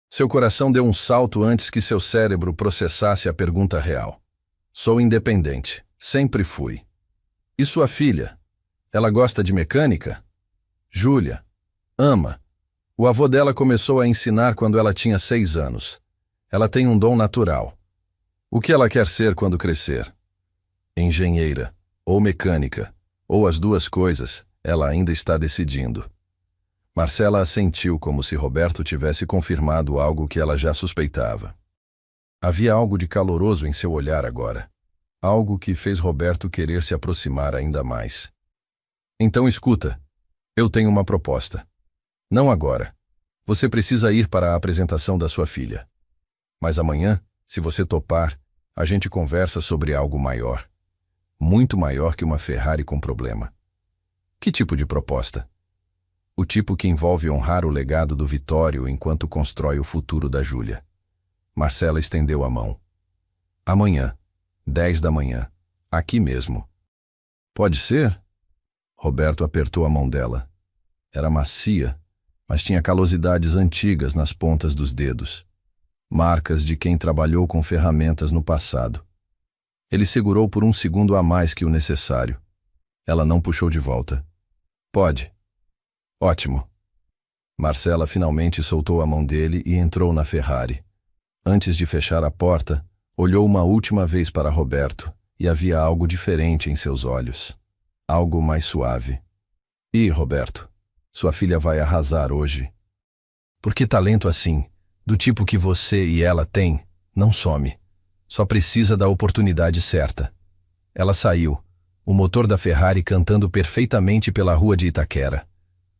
Seu coração deu um salto antes que seu cérebro processasse a pergunta real. Sou independente. Sempre fui. E sua filha? Ela gosta de mecânica? Júlia. Ama. O avô dela começou a ensinar quando ela tinha 6 anos. Ela tem um dom natural. O que ela quer ser quando crescer? Engenheira, ou mecânica, ou as duas coisas, ela ainda está decidindo. Marcela assentiu como se Roberto tivesse confirmado algo que ela já suspeitava. Havia algo de caloroso em seu olhar agora. Algo que fez Roberto querer se aproximar ainda mais. Então escuta, eu tenho uma proposta. Não agora. Você precisa ir para a apresentação da sua filha. Mas amanhã, se você topar, a gente conversa sobre algo maior. Muito maior que uma Ferrari com problema. Que tipo de proposta? O tipo que envolve honrar o legado do Vitório enquanto constrói o futuro da Júlia. Marcela estendeu a mão. Amanhã, 10 da manhã, aqui mesmo. Pode ser? Roberto apertou a mão dela. Era macia, mas tinha calosidades antigas nas pontas dos dedos. Marcas de quem trabalhou com ferramentas no passado. Ele segurou por um segundo a mais que o necessário. Ela não puxou de volta. Pode. Ótimo. Marcela finalmente soltou a mão dele e entrou na Ferrari. Antes de fechar a porta, olhou uma última vez para Roberto e havia algo diferente em seus olhos. Algo mais suave. E, Roberto, sua filha vai arrasar hoje. Porque talento assim, do tipo que você e ela têm, não some. Só precisa da oportunidade certa. Ela saiu, o motor da Ferrari cantando perfeitamente pela rua de Itaquera.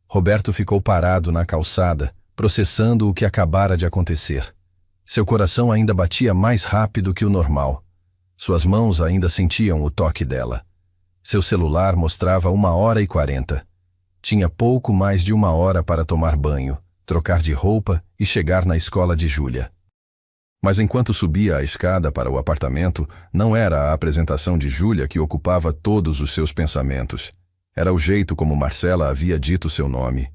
Roberto ficou parado na calçada, processando o que acabara de acontecer. Seu coração ainda batia mais rápido que o normal. Suas mãos ainda sentiam o toque dela. Seu celular mostrava 1h40. Tinha pouco mais de 1 hora para tomar banho, trocar de roupa e chegar na escola de Júlia. Mas enquanto subia a escada para o apartamento, não era a apresentação de Júlia que ocupava todos os seus pensamentos. Era o jeito como Marcela havia dito seu nome.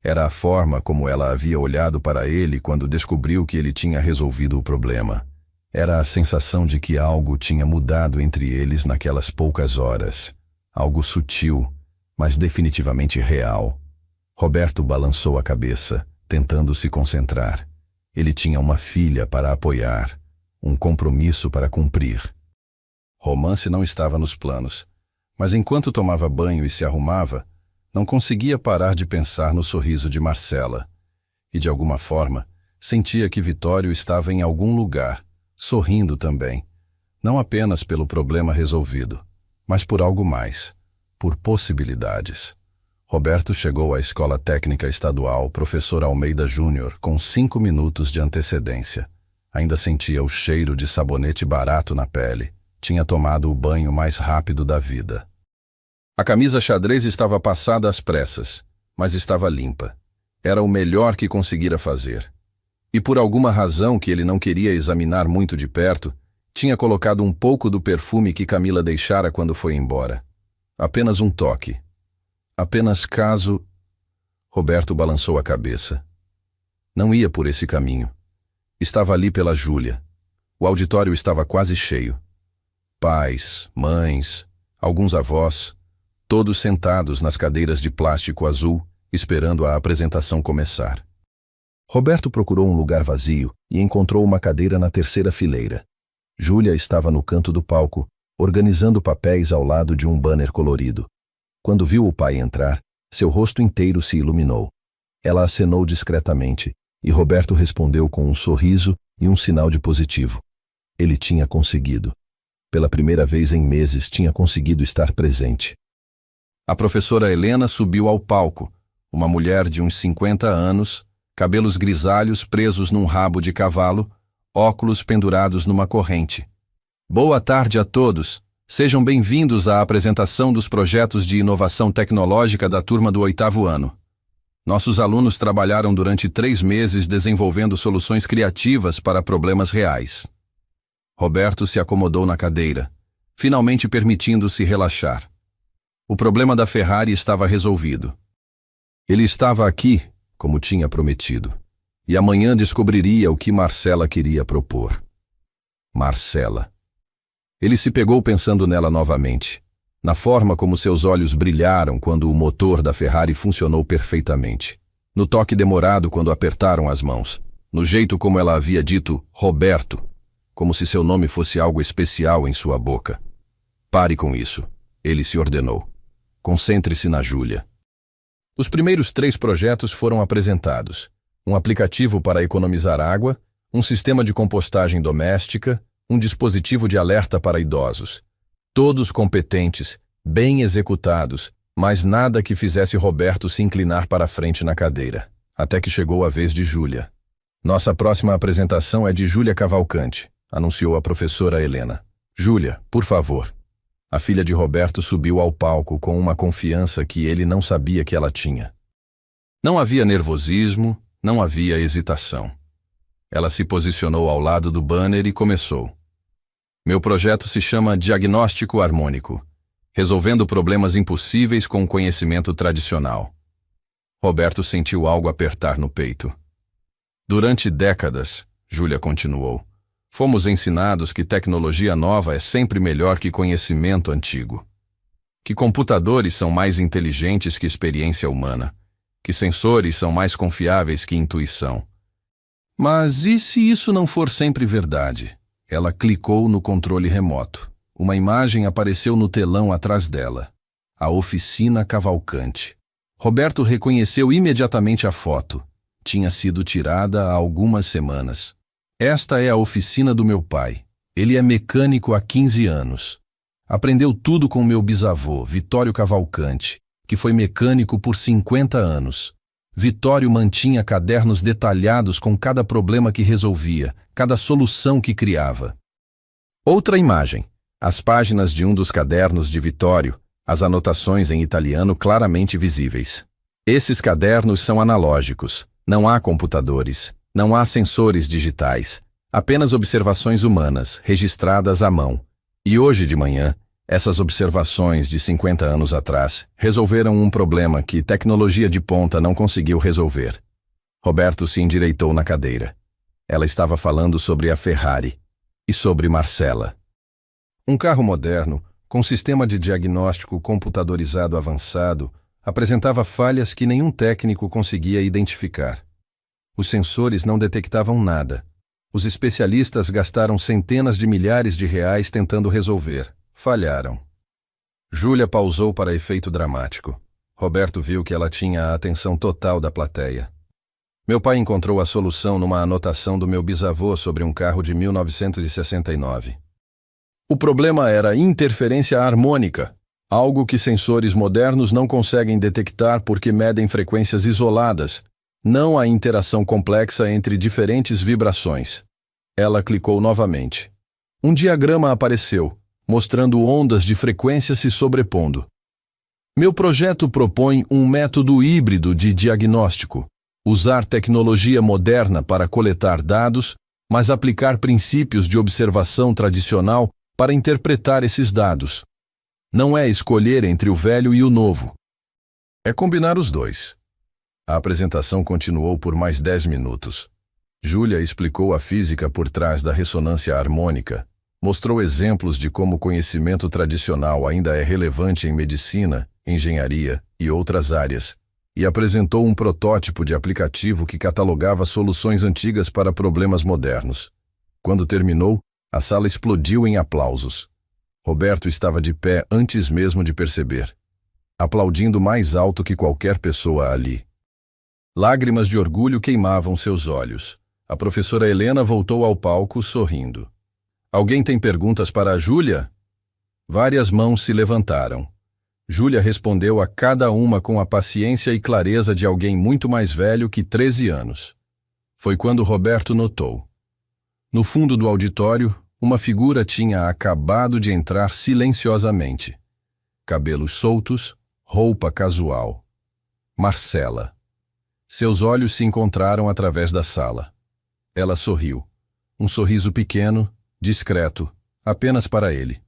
Era a forma como ela havia olhado para ele quando descobriu que ele tinha resolvido o problema. Era a sensação de que algo tinha mudado entre eles naquelas poucas horas. Algo sutil, mas definitivamente real. Roberto balançou a cabeça, tentando se concentrar. Ele tinha uma filha para apoiar, um compromisso para cumprir. Romance não estava nos planos, mas enquanto tomava banho e se arrumava, não conseguia parar de pensar no sorriso de Marcela. E de alguma forma, sentia que Vitório estava em algum lugar, sorrindo também, não apenas pelo problema resolvido, mas por algo mais, por possibilidades. Roberto chegou à Escola Técnica Estadual Professor Almeida Júnior com 5 minutos de antecedência. Ainda sentia o cheiro de sabonete barato na pele. Tinha tomado o banho mais rápido da vida. A camisa xadrez estava passada às pressas, mas estava limpa. Era o melhor que conseguira fazer. E por alguma razão que ele não queria examinar muito de perto, tinha colocado um pouco do perfume que Camila deixara quando foi embora. Apenas um toque. Apenas caso... Roberto balançou a cabeça. Não ia por esse caminho. Estava ali pela Júlia. O auditório estava quase cheio. Pais, mães, alguns avós, todos sentados nas cadeiras de plástico azul, esperando a apresentação começar. Roberto procurou um lugar vazio e encontrou uma cadeira na terceira fileira. Júlia estava no canto do palco, organizando papéis ao lado de um banner colorido. Quando viu o pai entrar, seu rosto inteiro se iluminou. Ela acenou discretamente, e Roberto respondeu com um sorriso e um sinal de positivo. Ele tinha conseguido. Pela primeira vez em meses tinha conseguido estar presente. A professora Helena subiu ao palco, uma mulher de uns 50 anos, cabelos grisalhos presos num rabo de cavalo, óculos pendurados numa corrente. Boa tarde a todos. Sejam bem-vindos à apresentação dos projetos de inovação tecnológica da turma do 8º ano. Nossos alunos trabalharam durante 3 meses desenvolvendo soluções criativas para problemas reais. Roberto se acomodou na cadeira, finalmente permitindo-se relaxar. O problema da Ferrari estava resolvido. Ele estava aqui, como tinha prometido, e amanhã descobriria o que Marcela queria propor. Marcela. Ele se pegou pensando nela novamente, na forma como seus olhos brilharam quando o motor da Ferrari funcionou perfeitamente, no toque demorado quando apertaram as mãos, no jeito como ela havia dito Roberto, como se seu nome fosse algo especial em sua boca. Pare com isso, ele se ordenou. Concentre-se na Júlia. Os primeiros 3 projetos foram apresentados: um aplicativo para economizar água, um sistema de compostagem doméstica, um dispositivo de alerta para idosos. Todos competentes, bem executados, mas nada que fizesse Roberto se inclinar para a frente na cadeira, até que chegou a vez de Júlia. Nossa próxima apresentação é de Júlia Cavalcante, anunciou a professora Helena. Júlia, por favor. A filha de Roberto subiu ao palco com uma confiança que ele não sabia que ela tinha. Não havia nervosismo, não havia hesitação. Ela se posicionou ao lado do banner e começou. Meu projeto se chama Diagnóstico Harmônico, resolvendo problemas impossíveis com conhecimento tradicional. Roberto sentiu algo apertar no peito. Durante décadas, Júlia continuou, fomos ensinados que tecnologia nova é sempre melhor que conhecimento antigo. Que computadores são mais inteligentes que experiência humana. Que sensores são mais confiáveis que intuição. Mas e se isso não for sempre verdade? Ela clicou no controle remoto. Uma imagem apareceu no telão atrás dela. A oficina Cavalcante. Roberto reconheceu imediatamente a foto. Tinha sido tirada há algumas semanas. Esta é a oficina do meu pai. Ele é mecânico há 15 anos. Aprendeu tudo com meu bisavô, Vitório Cavalcante, que foi mecânico por 50 anos. Vitório mantinha cadernos detalhados com cada problema que resolvia, cada solução que criava. Outra imagem. As páginas de um dos cadernos de Vitório, as anotações em italiano claramente visíveis. Esses cadernos são analógicos. Não há computadores. Não há sensores digitais. Apenas observações humanas, registradas à mão. E hoje de manhã, essas observações de 50 anos atrás resolveram um problema que tecnologia de ponta não conseguiu resolver. Roberto se endireitou na cadeira. Ela estava falando sobre a Ferrari e sobre Marcela. Um carro moderno, com sistema de diagnóstico computadorizado avançado, apresentava falhas que nenhum técnico conseguia identificar. Os sensores não detectavam nada. Os especialistas gastaram centenas de milhares de reais tentando resolver. Falharam. Júlia pausou para efeito dramático. Roberto viu que ela tinha a atenção total da plateia. Meu pai encontrou a solução numa anotação do meu bisavô sobre um carro de 1969. O problema era interferência harmônica, algo que sensores modernos não conseguem detectar porque medem frequências isoladas, não a interação complexa entre diferentes vibrações. Ela clicou novamente. Um diagrama apareceu, mostrando ondas de frequência se sobrepondo. Meu projeto propõe um método híbrido de diagnóstico, usar tecnologia moderna para coletar dados, mas aplicar princípios de observação tradicional para interpretar esses dados. Não é escolher entre o velho e o novo. É combinar os dois. A apresentação continuou por mais 10 minutos. Júlia explicou a física por trás da ressonância harmônica, mostrou exemplos de como o conhecimento tradicional ainda é relevante em medicina, engenharia e outras áreas, e apresentou um protótipo de aplicativo que catalogava soluções antigas para problemas modernos. Quando terminou, a sala explodiu em aplausos. Roberto estava de pé antes mesmo de perceber, aplaudindo mais alto que qualquer pessoa ali. Lágrimas de orgulho queimavam seus olhos. A professora Helena voltou ao palco sorrindo. Alguém tem perguntas para a Júlia? Várias mãos se levantaram. Júlia respondeu a cada uma com a paciência e clareza de alguém muito mais velho que 13 anos. Foi quando Roberto notou. No fundo do auditório, uma figura tinha acabado de entrar silenciosamente. Cabelos soltos, roupa casual. Marcela. Seus olhos se encontraram através da sala. Ela sorriu. Um sorriso pequeno, discreto, apenas para ele.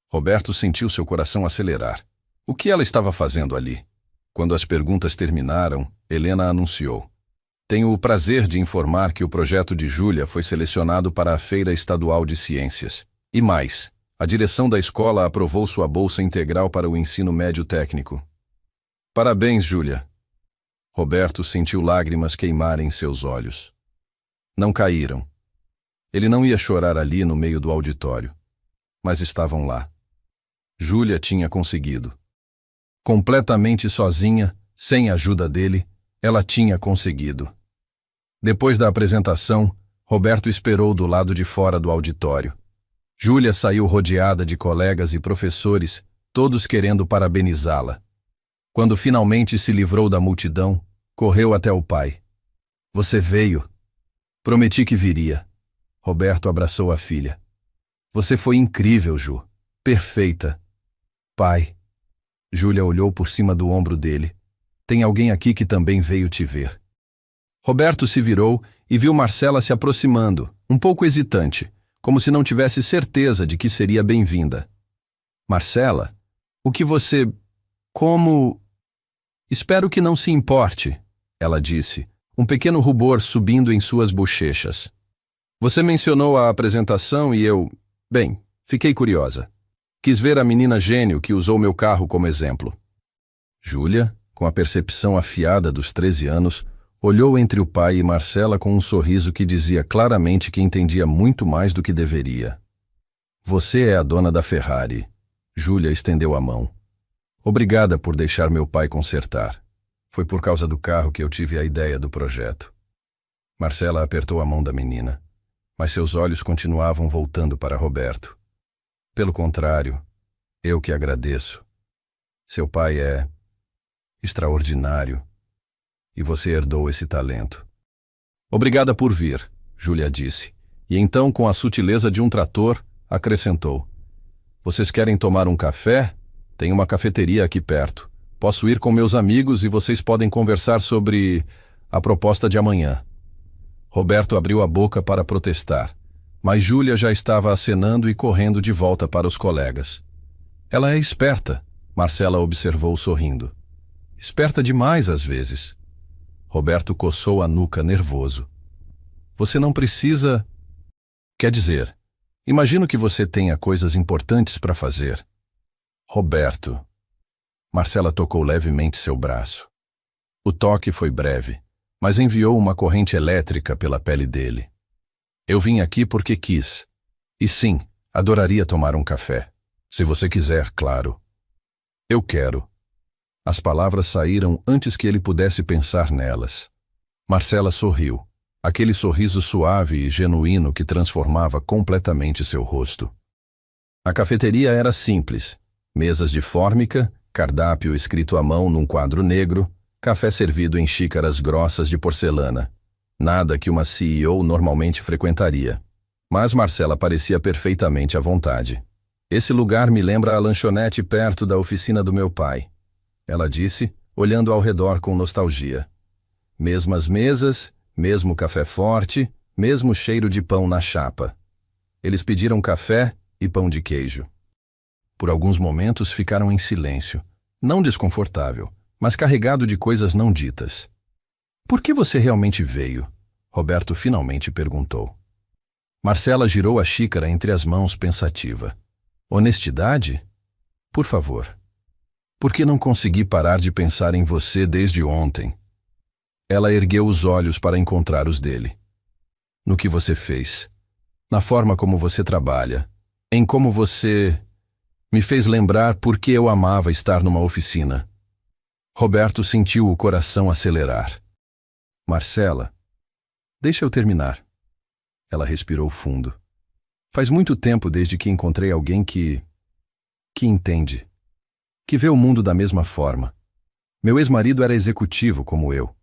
Roberto sentiu seu coração acelerar. O que ela estava fazendo ali? Quando as perguntas terminaram, Helena anunciou. Tenho o prazer de informar que o projeto de Júlia foi selecionado para a Feira Estadual de Ciências. E mais, a direção da escola aprovou sua bolsa integral para o ensino médio técnico. Parabéns, Júlia. Roberto sentiu lágrimas queimarem seus olhos. Não caíram. Ele não ia chorar ali no meio do auditório. Mas estavam lá. Júlia tinha conseguido. Completamente sozinha, sem a ajuda dele, ela tinha conseguido. Depois da apresentação, Roberto esperou do lado de fora do auditório. Júlia saiu rodeada de colegas e professores, todos querendo parabenizá-la. Quando finalmente se livrou da multidão, correu até o pai. Você veio. Prometi que viria. Roberto abraçou a filha. Você foi incrível, Ju. Perfeita. Pai. Júlia olhou por cima do ombro dele. Tem alguém aqui que também veio te ver. Roberto se virou e viu Marcela se aproximando, um pouco hesitante, como se não tivesse certeza de que seria bem-vinda. Marcela, o que você... Como... Espero que não se importe, ela disse, um pequeno rubor subindo em suas bochechas. Você mencionou a apresentação e eu... Bem, fiquei curiosa. Quis ver a menina gênio que usou meu carro como exemplo. Júlia, com a percepção afiada dos 13 anos, olhou entre o pai e Marcela com um sorriso que dizia claramente que entendia muito mais do que deveria. Você é a dona da Ferrari. Júlia estendeu a mão. Obrigada por deixar meu pai consertar. Foi por causa do carro que eu tive a ideia do projeto. Marcela apertou a mão da menina, mas seus olhos continuavam voltando para Roberto. Pelo contrário, eu que agradeço. Seu pai é extraordinário. E você herdou esse talento. Obrigada por vir, Júlia disse, e então, com a sutileza de um trator, acrescentou. Vocês querem tomar um café? Tem uma cafeteria aqui perto. Posso ir com meus amigos e vocês podem conversar sobre a proposta de amanhã. Roberto abriu a boca para protestar, mas Júlia já estava acenando e correndo de volta para os colegas. Ela é esperta, Marcela observou sorrindo. Esperta demais às vezes. Roberto coçou a nuca nervoso. Você não precisa... Quer dizer, imagino que você tenha coisas importantes para fazer. Roberto. Marcela tocou levemente seu braço. O toque foi breve, mas enviou uma corrente elétrica pela pele dele. Eu vim aqui porque quis. E sim, adoraria tomar um café. Se você quiser, claro. Eu quero. As palavras saíram antes que ele pudesse pensar nelas. Marcela sorriu, aquele sorriso suave e genuíno que transformava completamente seu rosto. A cafeteria era simples, mesas de fórmica, cardápio escrito à mão num quadro negro, café servido em xícaras grossas de porcelana. Nada que uma CEO normalmente frequentaria. Mas Marcela parecia perfeitamente à vontade. Esse lugar me lembra a lanchonete perto da oficina do meu pai. Ela disse, olhando ao redor com nostalgia. Mesmas mesas, mesmo café forte, mesmo cheiro de pão na chapa. Eles pediram café e pão de queijo. Por alguns momentos ficaram em silêncio, não desconfortável, mas carregado de coisas não ditas. Por que você realmente veio? Roberto finalmente perguntou. Marcela girou a xícara entre as mãos pensativa. Honestidade? Por favor. Por que não consegui parar de pensar em você desde ontem? Ela ergueu os olhos para encontrar os dele. No que você fez, na forma como você trabalha, em como você me fez lembrar por que eu amava estar numa oficina. Roberto sentiu o coração acelerar. Marcela, deixa eu terminar. Ela respirou fundo. Faz muito tempo desde que encontrei alguém que entende. que vê o mundo da mesma forma. Meu ex-marido era executivo como eu.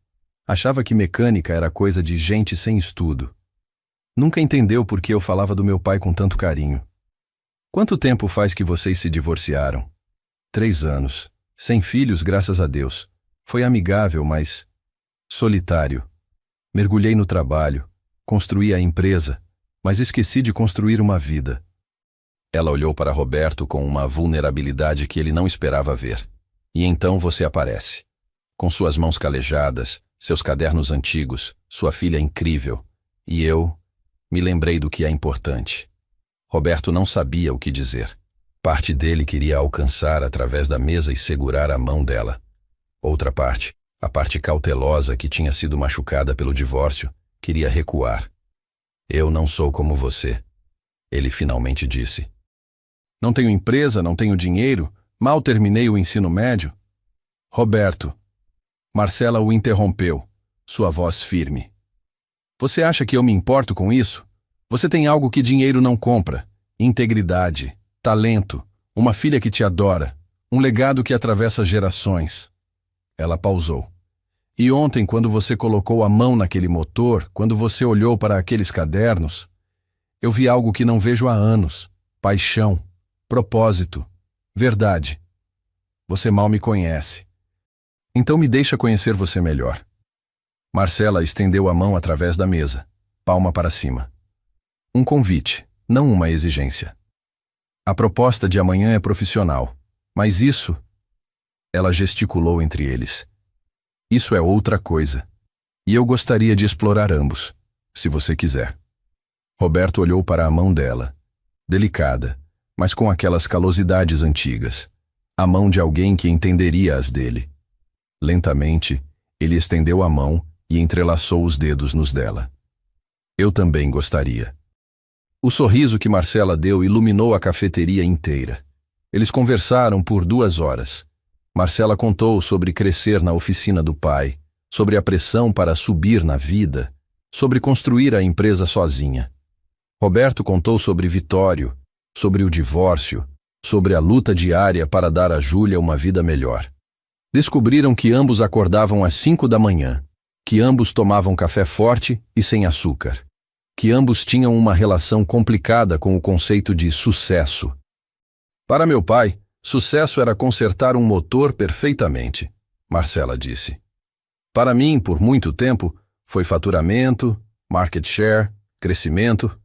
Achava que mecânica era coisa de gente sem estudo. Nunca entendeu por que eu falava do meu pai com tanto carinho. Quanto tempo faz que vocês se divorciaram? 3 anos. Sem filhos, graças a Deus. Foi amigável, mas solitário. Mergulhei no trabalho, construí a empresa, mas esqueci de construir uma vida. Ela olhou para Roberto com uma vulnerabilidade que ele não esperava ver. E então você aparece. Com suas mãos calejadas, seus cadernos antigos, sua filha incrível. E eu me lembrei do que é importante. Roberto não sabia o que dizer. Parte dele queria alcançar através da mesa e segurar a mão dela. Outra parte, a parte cautelosa que tinha sido machucada pelo divórcio, queria recuar. Eu não sou como você, ele finalmente disse. Não tenho empresa, não tenho dinheiro, mal terminei o ensino médio. Roberto. Marcela o interrompeu, sua voz firme. Você acha que eu me importo com isso? Você tem algo que dinheiro não compra. Integridade, talento, uma filha que te adora, um legado que atravessa gerações. Ela pausou. E ontem, quando você colocou a mão naquele motor, quando você olhou para aqueles cadernos, eu vi algo que não vejo há anos. Paixão, propósito, verdade. Você mal me conhece. Então me deixa conhecer você melhor. Marcela estendeu a mão através da mesa, palma para cima. Um convite, não uma exigência. A proposta de amanhã é profissional, mas isso... Ela gesticulou entre eles. Isso é outra coisa. E eu gostaria de explorar ambos, se você quiser. Roberto olhou para a mão dela, delicada, mas com aquelas calosidades antigas. A mão de alguém que entenderia as dele. Lentamente, ele estendeu a mão e entrelaçou os dedos nos dela. Eu também gostaria. O sorriso que Marcela deu iluminou a cafeteria inteira. Eles conversaram por 2 horas. Marcela contou sobre crescer na oficina do pai, sobre a pressão para subir na vida, sobre construir a empresa sozinha. Roberto contou sobre Vitório, sobre o divórcio, sobre a luta diária para dar a Júlia uma vida melhor. Descobriram que ambos acordavam às 5 da manhã, que ambos tomavam café forte e sem açúcar, que ambos tinham uma relação complicada com o conceito de sucesso. Para meu pai, sucesso era consertar um motor perfeitamente, Marcela disse. Para mim, por muito tempo, foi faturamento, market share, crescimento,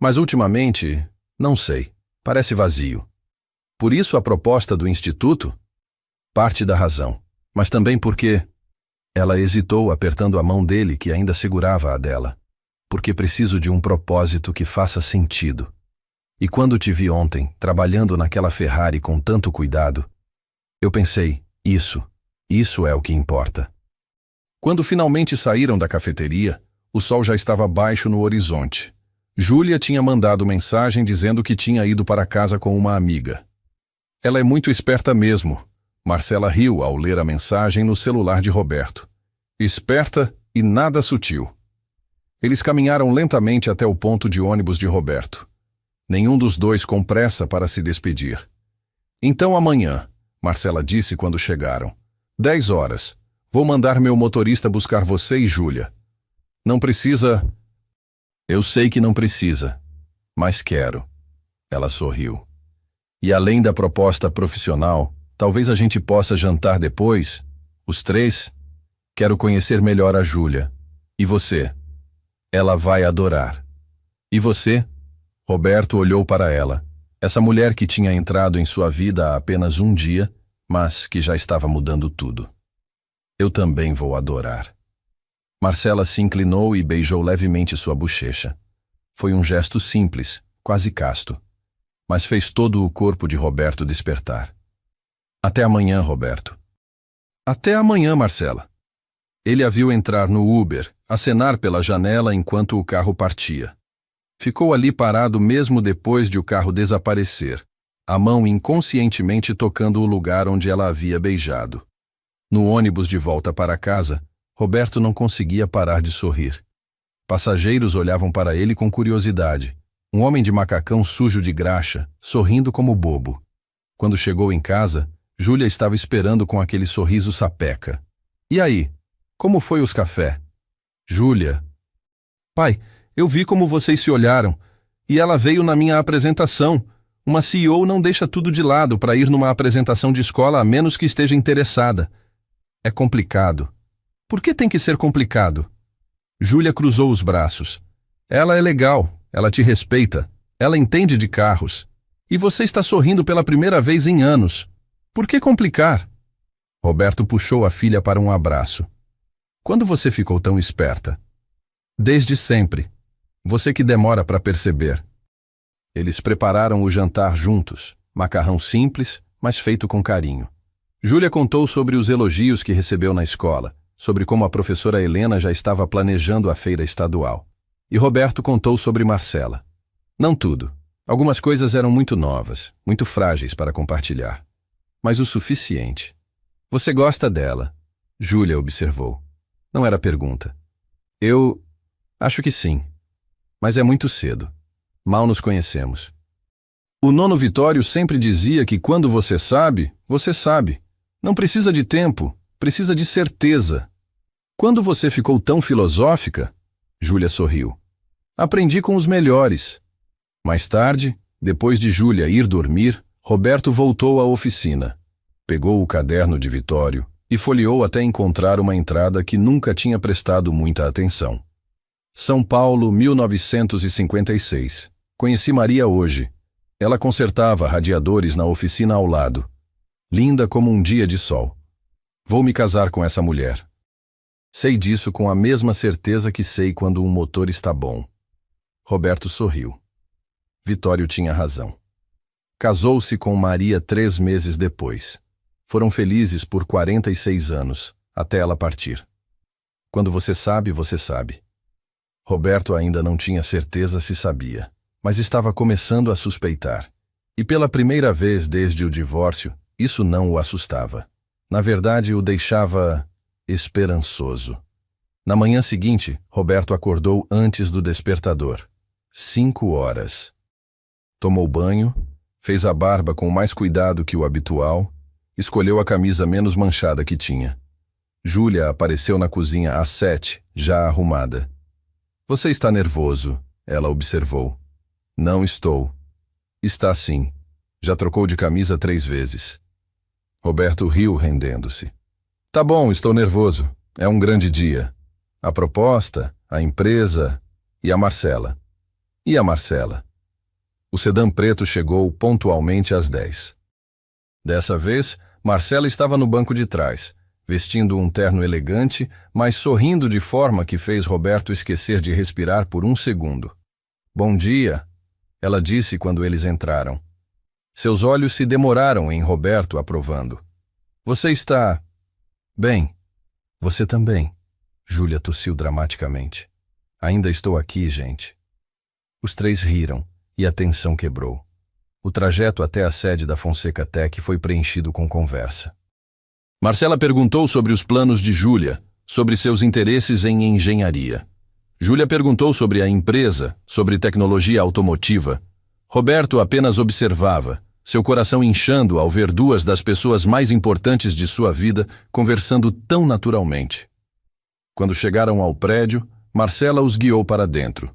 mas ultimamente, não sei, parece vazio. Por isso a proposta do Instituto? Parte da razão, mas também porque... Ela hesitou apertando a mão dele que ainda segurava a dela. Porque preciso de um propósito que faça sentido. E quando te vi ontem, trabalhando naquela Ferrari com tanto cuidado, eu pensei, isso é o que importa. Quando finalmente saíram da cafeteria, o sol já estava baixo no horizonte. Júlia tinha mandado mensagem dizendo que tinha ido para casa com uma amiga. Ela é muito esperta mesmo. Marcela riu ao ler a mensagem no celular de Roberto. Esperta e nada sutil. Eles caminharam lentamente até o ponto de ônibus de Roberto. Nenhum dos dois com pressa para se despedir. Então amanhã, Marcela disse quando chegaram. 10 horas. Vou mandar meu motorista buscar você e Júlia. Não precisa... Eu sei que não precisa, mas quero. Ela sorriu. E além da proposta profissional, talvez a gente possa jantar depois, os 3. Quero conhecer melhor a Júlia. E você? Ela vai adorar. E você? Roberto olhou para ela. Essa mulher que tinha entrado em sua vida há apenas um dia, mas que já estava mudando tudo. Eu também vou adorar. Marcela se inclinou e beijou levemente sua bochecha. Foi um gesto simples, quase casto, mas fez todo o corpo de Roberto despertar. Até amanhã, Roberto. Até amanhã, Marcela. Ele a viu entrar no Uber, acenar pela janela enquanto o carro partia. Ficou ali parado mesmo depois de o carro desaparecer, a mão inconscientemente tocando o lugar onde ela havia beijado. No ônibus de volta para casa, Roberto não conseguia parar de sorrir. Passageiros olhavam para ele com curiosidade. Um homem de macacão sujo de graxa, sorrindo como bobo. Quando chegou em casa, Júlia estava esperando com aquele sorriso sapeca. E aí? Como foi os café? Júlia. Pai, eu vi como vocês se olharam. E ela veio na minha apresentação. Uma CEO não deixa tudo de lado para ir numa apresentação de escola a menos que esteja interessada. É complicado. Por que tem que ser complicado? Júlia cruzou os braços. Ela é legal, ela te respeita, ela entende de carros. E você está sorrindo pela primeira vez em anos. Por que complicar? Roberto puxou a filha para um abraço. Quando você ficou tão esperta? Desde sempre. Você que demora para perceber. Eles prepararam o jantar juntos, macarrão simples, mas feito com carinho. Júlia contou sobre os elogios que recebeu na escola, sobre como a professora Helena já estava planejando a feira estadual. E Roberto contou sobre Marcela. Não tudo. Algumas coisas eram muito novas, muito frágeis para compartilhar. Mas o suficiente. Você gosta dela? Júlia observou. Não era pergunta. Eu acho que sim. Mas é muito cedo. Mal nos conhecemos. O nono Vitório sempre dizia que quando você sabe, você sabe. Não precisa de tempo, precisa de certeza. Quando você ficou tão filosófica? Júlia sorriu. Aprendi com os melhores. Mais tarde, depois de Júlia ir dormir, Roberto voltou à oficina. Pegou o caderno de Vitório e folheou até encontrar uma entrada que nunca tinha prestado muita atenção. São Paulo, 1956. Conheci Maria hoje. Ela consertava radiadores na oficina ao lado. Linda como um dia de sol. Vou me casar com essa mulher. Sei disso com a mesma certeza que sei quando um motor está bom. Roberto sorriu. Vitório tinha razão. Casou-se com Maria 3 meses depois. Foram felizes por 46 anos, até ela partir. Quando você sabe, você sabe. Roberto ainda não tinha certeza se sabia, mas estava começando a suspeitar. E pela primeira vez desde o divórcio, isso não o assustava. Na verdade, o deixava esperançoso. Na manhã seguinte, Roberto acordou antes do despertador. 5 horas. Tomou banho, fez a barba com mais cuidado que o habitual, escolheu a camisa menos manchada que tinha. Júlia apareceu na cozinha às 7, já arrumada. Você está nervoso, ela observou. Não estou. Está sim. Já trocou de camisa 3 vezes. Roberto riu, rendendo-se. Tá bom, estou nervoso. É um grande dia. A proposta, a empresa e a Marcela. E a Marcela? O sedã preto chegou pontualmente às 10. Dessa vez, Marcela estava no banco de trás, vestindo um terno elegante, mas sorrindo de forma que fez Roberto esquecer de respirar por um segundo. Bom dia, ela disse quando eles entraram. Seus olhos se demoraram em Roberto aprovando. Você está... bem. Você também. Júlia tossiu dramaticamente. Ainda estou aqui, gente. Os 3 riram e a tensão quebrou. O trajeto até a sede da Fonseca Tech foi preenchido com conversa. Marcela perguntou sobre os planos de Júlia, sobre seus interesses em engenharia. Júlia perguntou sobre a empresa, sobre tecnologia automotiva. Roberto apenas observava, seu coração inchando ao ver 2 das pessoas mais importantes de sua vida conversando tão naturalmente. Quando chegaram ao prédio, Marcela os guiou para dentro.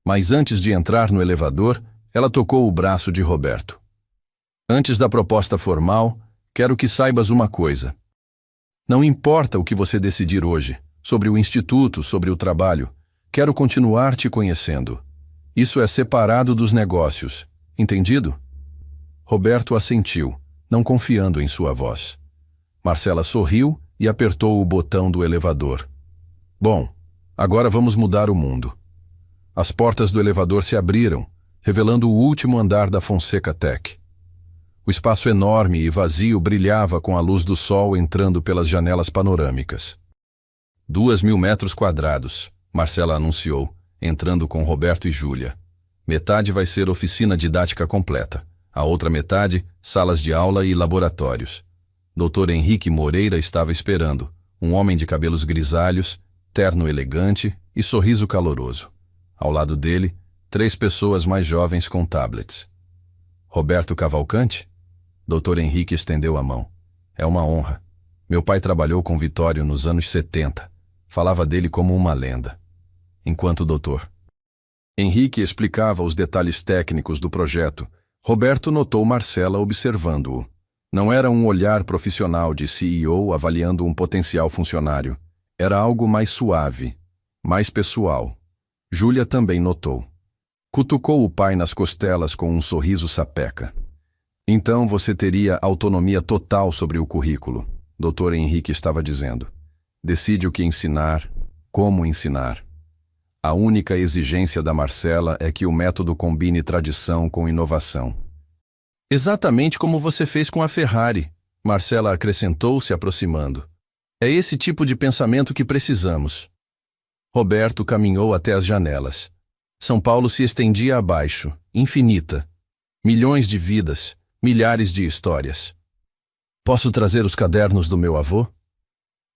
Mas antes de entrar no elevador, ela tocou o braço de Roberto. Antes da proposta formal, quero que saibas uma coisa. Não importa o que você decidir hoje, sobre o instituto, sobre o trabalho, quero continuar te conhecendo. Isso é separado dos negócios, entendido? Roberto assentiu, não confiando em sua voz. Marcela sorriu e apertou o botão do elevador. Bom, agora vamos mudar o mundo. As portas do elevador se abriram, revelando o último andar da Fonseca Tech. O espaço enorme e vazio brilhava com a luz do sol entrando pelas janelas panorâmicas. 2.000 metros quadrados, Marcela anunciou, entrando com Roberto e Júlia. Metade vai ser oficina didática completa. A outra metade, salas de aula e laboratórios. Dr. Henrique Moreira estava esperando, um homem de cabelos grisalhos, terno elegante e sorriso caloroso. Ao lado dele, 3 pessoas mais jovens com tablets. Roberto Cavalcante? Dr. Henrique estendeu a mão. É uma honra. Meu pai trabalhou com Vitório nos anos 70. Falava dele como uma lenda. Enquanto o doutor Henrique explicava os detalhes técnicos do projeto, Roberto notou Marcela observando-o. Não era um olhar profissional de CEO avaliando um potencial funcionário. Era algo mais suave, mais pessoal. Júlia também notou. Cutucou o pai nas costelas com um sorriso sapeca. Então você teria autonomia total sobre o currículo, Dr. Henrique estava dizendo. Decide o que ensinar, como ensinar. A única exigência da Marcela é que o método combine tradição com inovação. Exatamente como você fez com a Ferrari, Marcela acrescentou, se aproximando. É esse tipo de pensamento que precisamos. Roberto caminhou até as janelas. São Paulo se estendia abaixo, infinita. Milhões de vidas, milhares de histórias. Posso trazer os cadernos do meu avô?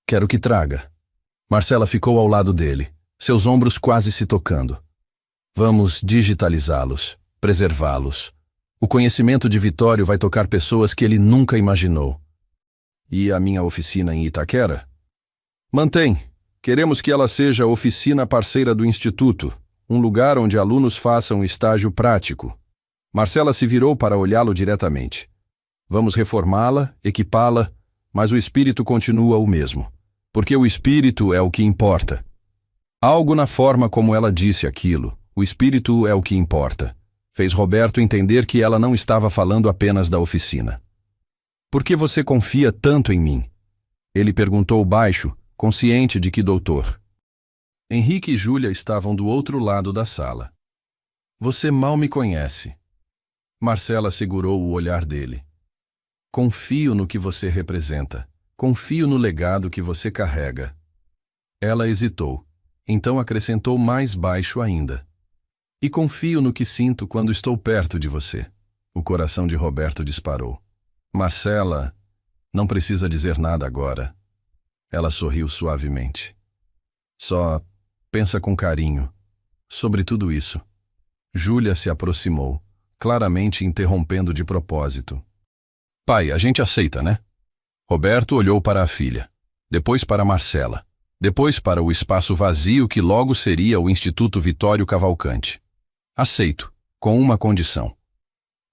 Quero que traga. Marcela ficou ao lado dele, seus ombros quase se tocando. Vamos digitalizá-los, preservá-los. O conhecimento de Vitório vai tocar pessoas que ele nunca imaginou. E a minha oficina em Itaquera? Mantém. Queremos que ela seja a oficina parceira do Instituto, um lugar onde alunos façam estágio prático. Marcela se virou para olhá-lo diretamente. Vamos reformá-la, equipá-la, mas o espírito continua o mesmo. Porque o espírito é o que importa. Algo na forma como ela disse aquilo, o espírito é o que importa, fez Roberto entender que ela não estava falando apenas da oficina. Por que você confia tanto em mim? Ele perguntou baixo, consciente de que doutor Henrique e Júlia estavam do outro lado da sala. Você mal me conhece. Marcela segurou o olhar dele. Confio no que você representa. Confio no legado que você carrega. Ela hesitou. Então acrescentou mais baixo ainda. E confio no que sinto quando estou perto de você. O coração de Roberto disparou. Marcela, não precisa dizer nada agora. Ela sorriu suavemente. Só pensa com carinho sobre tudo isso. Júlia se aproximou, claramente interrompendo de propósito. Pai, a gente aceita, né? Roberto olhou para a filha, depois para Marcela. Depois para o espaço vazio que logo seria o Instituto Vitório Cavalcante. Aceito, com uma condição.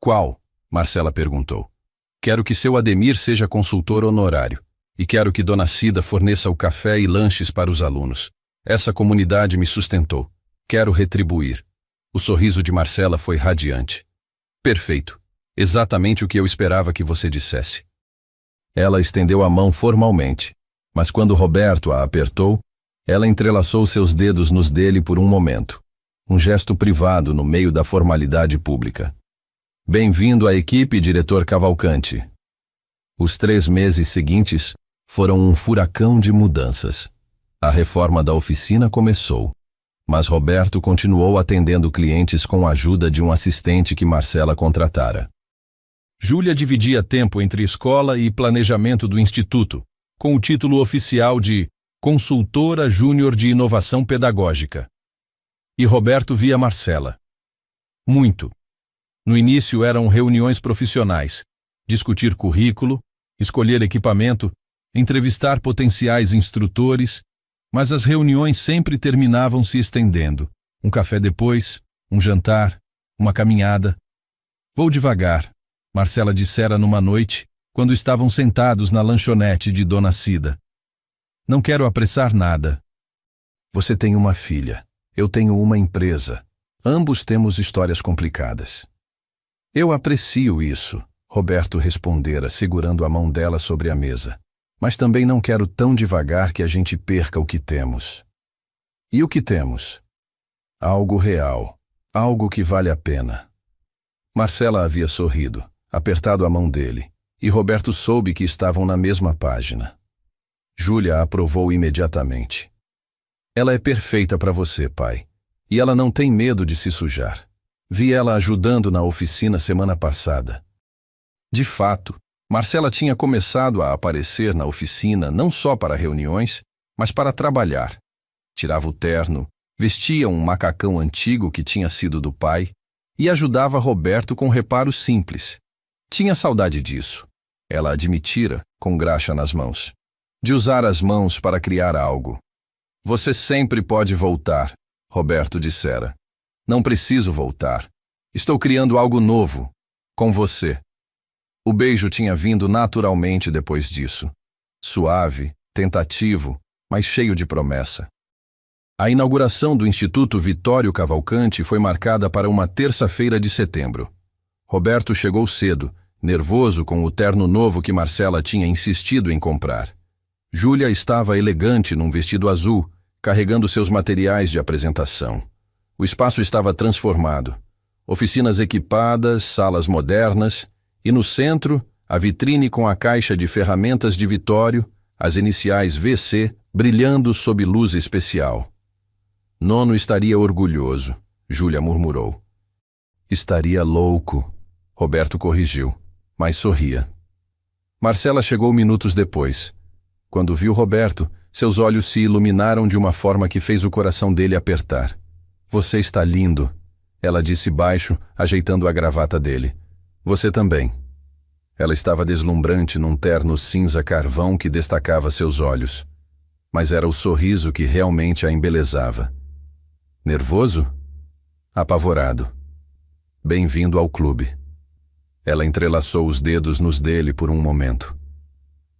Qual? Marcela perguntou. Quero que seu Ademir seja consultor honorário. E quero que Dona Cida forneça o café e lanches para os alunos. Essa comunidade me sustentou. Quero retribuir. O sorriso de Marcela foi radiante. Perfeito. Exatamente o que eu esperava que você dissesse. Ela estendeu a mão formalmente. Mas quando Roberto a apertou, ela entrelaçou seus dedos nos dele por um momento. Um gesto privado no meio da formalidade pública. Bem-vindo à equipe, diretor Cavalcante. Os 3 meses seguintes foram um furacão de mudanças. A reforma da oficina começou, mas Roberto continuou atendendo clientes com a ajuda de um assistente que Marcela contratara. Júlia dividia tempo entre escola e planejamento do instituto, com o título oficial de Consultora Júnior de Inovação Pedagógica. E Roberto via Marcela. Muito. No início eram reuniões profissionais, discutir currículo, escolher equipamento, entrevistar potenciais instrutores, mas as reuniões sempre terminavam se estendendo. Um café depois, um jantar, uma caminhada. Vou devagar, Marcela dissera numa noite, quando estavam sentados na lanchonete de Dona Cida. Não quero apressar nada. Você tem uma filha, eu tenho uma empresa. Ambos temos histórias complicadas. Eu aprecio isso, Roberto respondera, segurando a mão dela sobre a mesa. Mas também não quero tão devagar que a gente perca o que temos. E o que temos? Algo real, algo que vale a pena. Marcela havia sorrido, apertado a mão dele. E Roberto soube que estavam na mesma página. Júlia aprovou imediatamente. Ela é perfeita para você, pai. E ela não tem medo de se sujar. Vi ela ajudando na oficina semana passada. De fato, Marcela tinha começado a aparecer na oficina não só para reuniões, mas para trabalhar. Tirava o terno, vestia um macacão antigo que tinha sido do pai e ajudava Roberto com reparos simples. Tinha saudade disso. Ela admitira, com graxa nas mãos. De usar as mãos para criar algo. Você sempre pode voltar, Roberto dissera. Não preciso voltar. Estou criando algo novo, com você. O beijo tinha vindo naturalmente depois disso. Suave, tentativo, mas cheio de promessa. A inauguração do Instituto Vitório Cavalcante foi marcada para uma terça-feira de setembro. Roberto chegou cedo, nervoso com o terno novo que Marcela tinha insistido em comprar. Júlia estava elegante num vestido azul, carregando seus materiais de apresentação. O espaço estava transformado. Oficinas equipadas, salas modernas, e no centro, a vitrine com a caixa de ferramentas de Vitório, as iniciais VC, brilhando sob luz especial. Nono estaria orgulhoso, Júlia murmurou. Estaria louco, Roberto corrigiu, mas sorria. Marcela chegou minutos depois. Quando viu Roberto, seus olhos se iluminaram de uma forma que fez o coração dele apertar. Você está lindo, ela disse baixo, ajeitando a gravata dele. Você também. Ela estava deslumbrante num terno cinza carvão que destacava seus olhos. Mas era o sorriso que realmente a embelezava. Nervoso? Apavorado. Bem-vindo ao clube. Ela entrelaçou os dedos nos dele por um momento.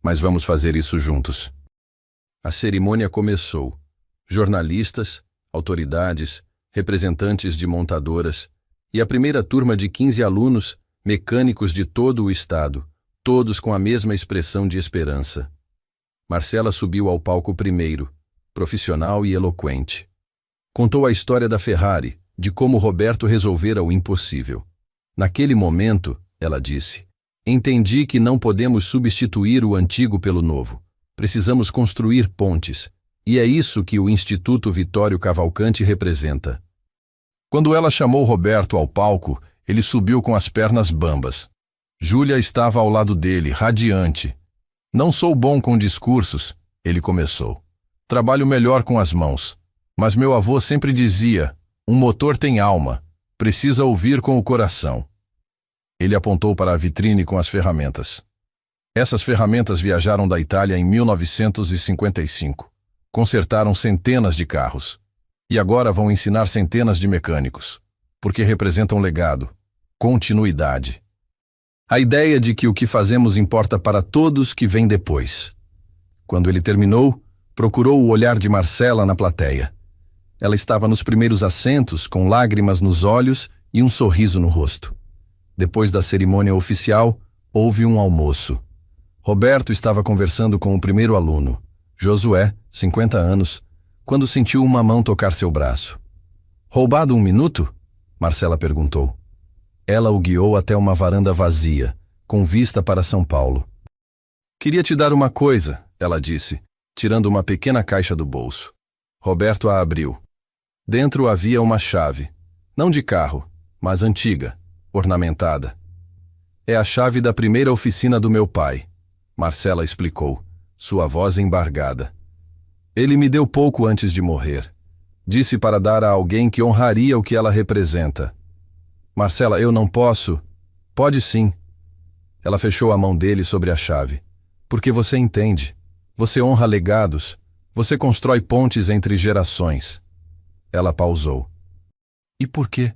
Mas vamos fazer isso juntos. A cerimônia começou. Jornalistas, autoridades, representantes de montadoras e a primeira turma de 15 alunos, mecânicos de todo o estado, todos com a mesma expressão de esperança. Marcela subiu ao palco primeiro, profissional e eloquente. Contou a história da Ferrari, de como Roberto resolvera o impossível. Naquele momento, ela disse, entendi que não podemos substituir o antigo pelo novo. Precisamos construir pontes, e é isso que o Instituto Vitório Cavalcante representa. Quando ela chamou Roberto ao palco, ele subiu com as pernas bambas. Júlia estava ao lado dele, radiante. Não sou bom com discursos, ele começou. Trabalho melhor com as mãos. Mas meu avô sempre dizia, um motor tem alma, precisa ouvir com o coração. Ele apontou para a vitrine com as ferramentas. Essas ferramentas viajaram da Itália em 1955. Consertaram centenas de carros. E agora vão ensinar centenas de mecânicos. Porque representam legado, continuidade. A ideia de que o que fazemos importa para todos que vêm depois. Quando ele terminou, procurou o olhar de Marcela na plateia. Ela estava nos primeiros assentos, com lágrimas nos olhos e um sorriso no rosto. Depois da cerimônia oficial, houve um almoço. Roberto estava conversando com o primeiro aluno, Josué, 50 anos, quando sentiu uma mão tocar seu braço. Roubado um minuto? Marcela perguntou. Ela o guiou até uma varanda vazia, com vista para São Paulo. Queria te dar uma coisa, ela disse, tirando uma pequena caixa do bolso. Roberto a abriu. Dentro havia uma chave, não de carro, mas antiga, ornamentada. É a chave da primeira oficina do meu pai, Marcela explicou, sua voz embargada. Ele me deu pouco antes de morrer. Disse para dar a alguém que honraria o que ela representa. Marcela, eu não posso. Pode sim. Ela fechou a mão dele sobre a chave. Porque você entende. Você honra legados. Você constrói pontes entre gerações. Ela pausou. E por quê?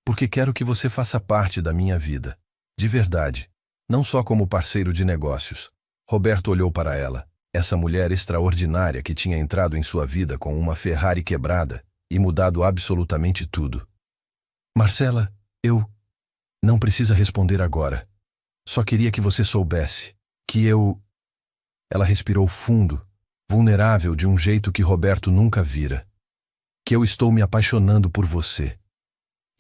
Porque quero que você faça parte da minha vida. De verdade. Não só como parceiro de negócios. Roberto olhou para ela. Essa mulher extraordinária que tinha entrado em sua vida com uma Ferrari quebrada e mudado absolutamente tudo. Marcela, eu... Não precisa responder agora. Só queria que você soubesse que eu... Ela respirou fundo, vulnerável de um jeito que Roberto nunca vira. Que eu estou me apaixonando por você.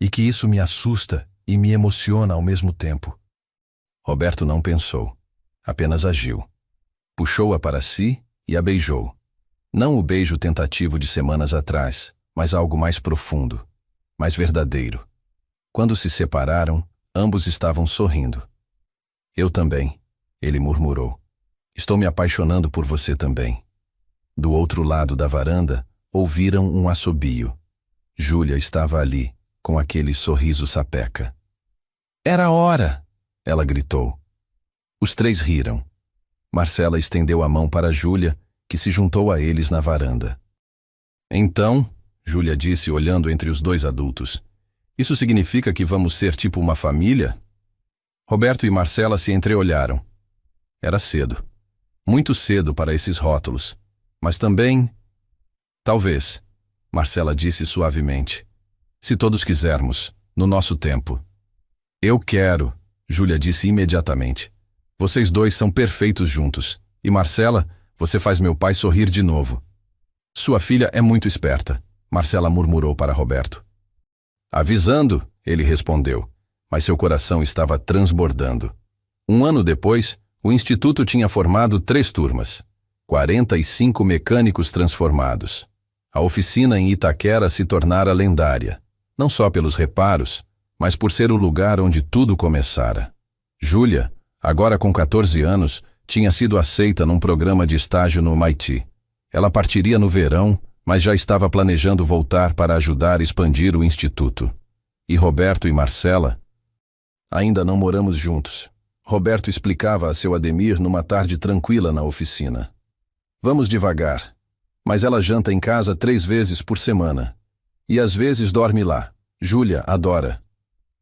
E que isso me assusta e me emociona ao mesmo tempo. Roberto não pensou, apenas agiu. Puxou-a para si e a beijou. Não o beijo tentativo de semanas atrás, mas algo mais profundo, mais verdadeiro. Quando se separaram, ambos estavam sorrindo. Eu também, ele murmurou. Estou me apaixonando por você também. Do outro lado da varanda, ouviram um assobio. Júlia estava ali, com aquele sorriso sapeca. Era a hora, ela gritou. Os três riram. Marcela estendeu a mão para Júlia, que se juntou a eles na varanda. Então, Júlia disse olhando entre os dois adultos, isso significa que vamos ser tipo uma família? Roberto e Marcela se entreolharam. Era cedo. Muito cedo para esses rótulos. Mas também... Talvez, Marcela disse suavemente. Se todos quisermos, no nosso tempo. Eu quero, Júlia disse imediatamente. Vocês dois são perfeitos juntos. E Marcela, você faz meu pai sorrir de novo. Sua filha é muito esperta, Marcela murmurou para Roberto. Avisando, ele respondeu, mas seu coração estava transbordando. 1 ano depois, o Instituto tinha formado 3 turmas. 45 mecânicos transformados. A oficina em Itaquera se tornara lendária, não só pelos reparos, mas por ser o lugar onde tudo começara. Júlia, agora com 14 anos, tinha sido aceita num programa de estágio no MIT. Ela partiria no verão, mas já estava planejando voltar para ajudar a expandir o Instituto. E Roberto e Marcela? Ainda não moramos juntos. Roberto explicava a seu Ademir numa tarde tranquila na oficina. Vamos devagar. Mas ela janta em casa 3 vezes por semana. E às vezes dorme lá. Júlia adora.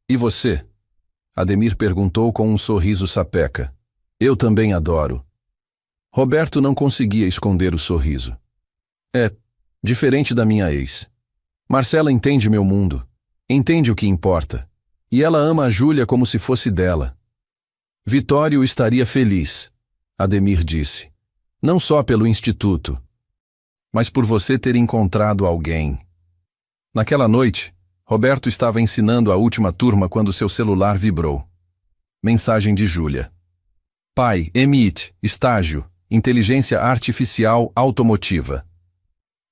E você? Ademir perguntou com um sorriso sapeca. Eu também adoro. Roberto não conseguia esconder o sorriso. É diferente da minha ex. Marcela entende meu mundo. Entende o que importa. E ela ama a Júlia como se fosse dela. Vitório estaria feliz, Ademir disse. Não só pelo Instituto, mas por você ter encontrado alguém. Naquela noite, Roberto estava ensinando a última turma quando seu celular vibrou. Mensagem de Júlia. Pai, EMIT, estágio, inteligência artificial automotiva.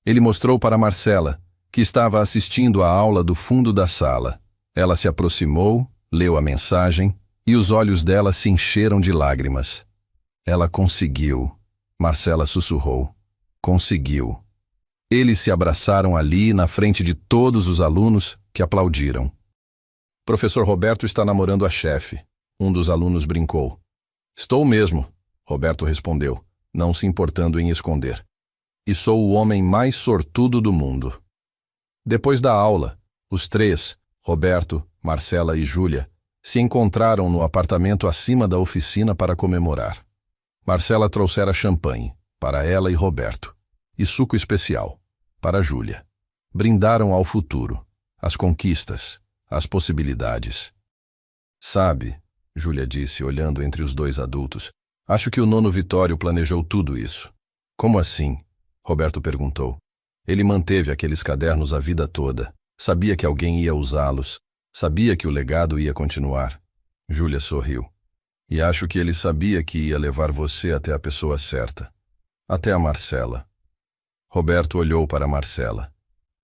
Ele mostrou para Marcela, que estava assistindo a aula do fundo da sala. Ela se aproximou, leu a mensagem e os olhos dela se encheram de lágrimas. Ela conseguiu, Marcela sussurrou. Conseguiu. Eles se abraçaram ali na frente de todos os alunos que aplaudiram. Professor Roberto está namorando a chefe, um dos alunos brincou. Estou mesmo, Roberto respondeu, não se importando em esconder. E sou o homem mais sortudo do mundo. Depois da aula, os 3, Roberto, Marcela e Júlia, se encontraram no apartamento acima da oficina para comemorar. Marcela trouxera champanhe, para ela e Roberto, e suco especial, para Júlia. Brindaram ao futuro, às conquistas, às possibilidades. Sabe, Júlia disse, olhando entre os 2 adultos, acho que o nono Vitório planejou tudo isso. Como assim? Roberto perguntou. Ele manteve aqueles cadernos a vida toda. Sabia que alguém ia usá-los. Sabia que o legado ia continuar. Júlia sorriu. E acho que ele sabia que ia levar você até a pessoa certa. Até a Marcela. Roberto olhou para Marcela.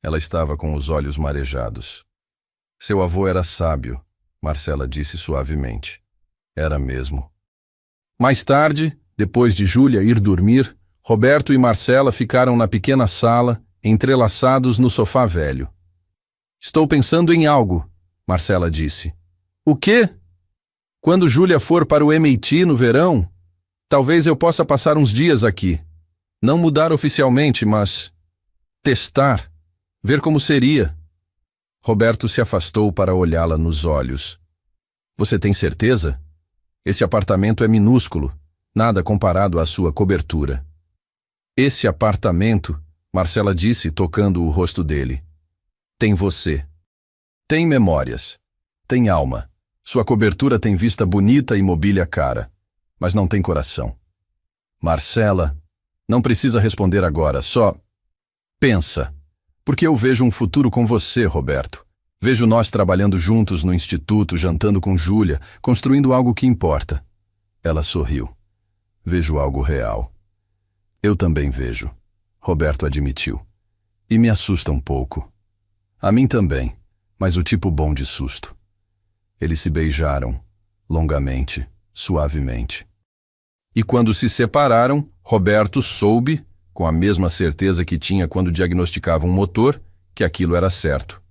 Ela estava com os olhos marejados. Seu avô era sábio, Marcela disse suavemente. Era mesmo. Mais tarde, depois de Júlia ir dormir, Roberto e Marcela ficaram na pequena sala, entrelaçados no sofá velho. Estou pensando em algo, Marcela disse. O quê? Quando Júlia for para o MIT no verão, talvez eu possa passar uns dias aqui. Não mudar oficialmente, mas testar, ver como seria. Roberto se afastou para olhá-la nos olhos. Você tem certeza? Esse apartamento é minúsculo, nada comparado à sua cobertura. Esse apartamento, Marcela disse, tocando o rosto dele. Tem você. Tem memórias. Tem alma. Sua cobertura tem vista bonita e mobília cara, mas não tem coração. Marcela, não precisa responder agora, só pensa. Porque eu vejo um futuro com você, Roberto. Vejo nós trabalhando juntos no instituto, jantando com Júlia, construindo algo que importa. Ela sorriu. Vejo algo real. Eu também vejo, Roberto admitiu. E me assusta um pouco. A mim também, mas o tipo bom de susto. Eles se beijaram, longamente, suavemente. E quando se separaram, Roberto soube, com a mesma certeza que tinha quando diagnosticava um motor, que aquilo era certo.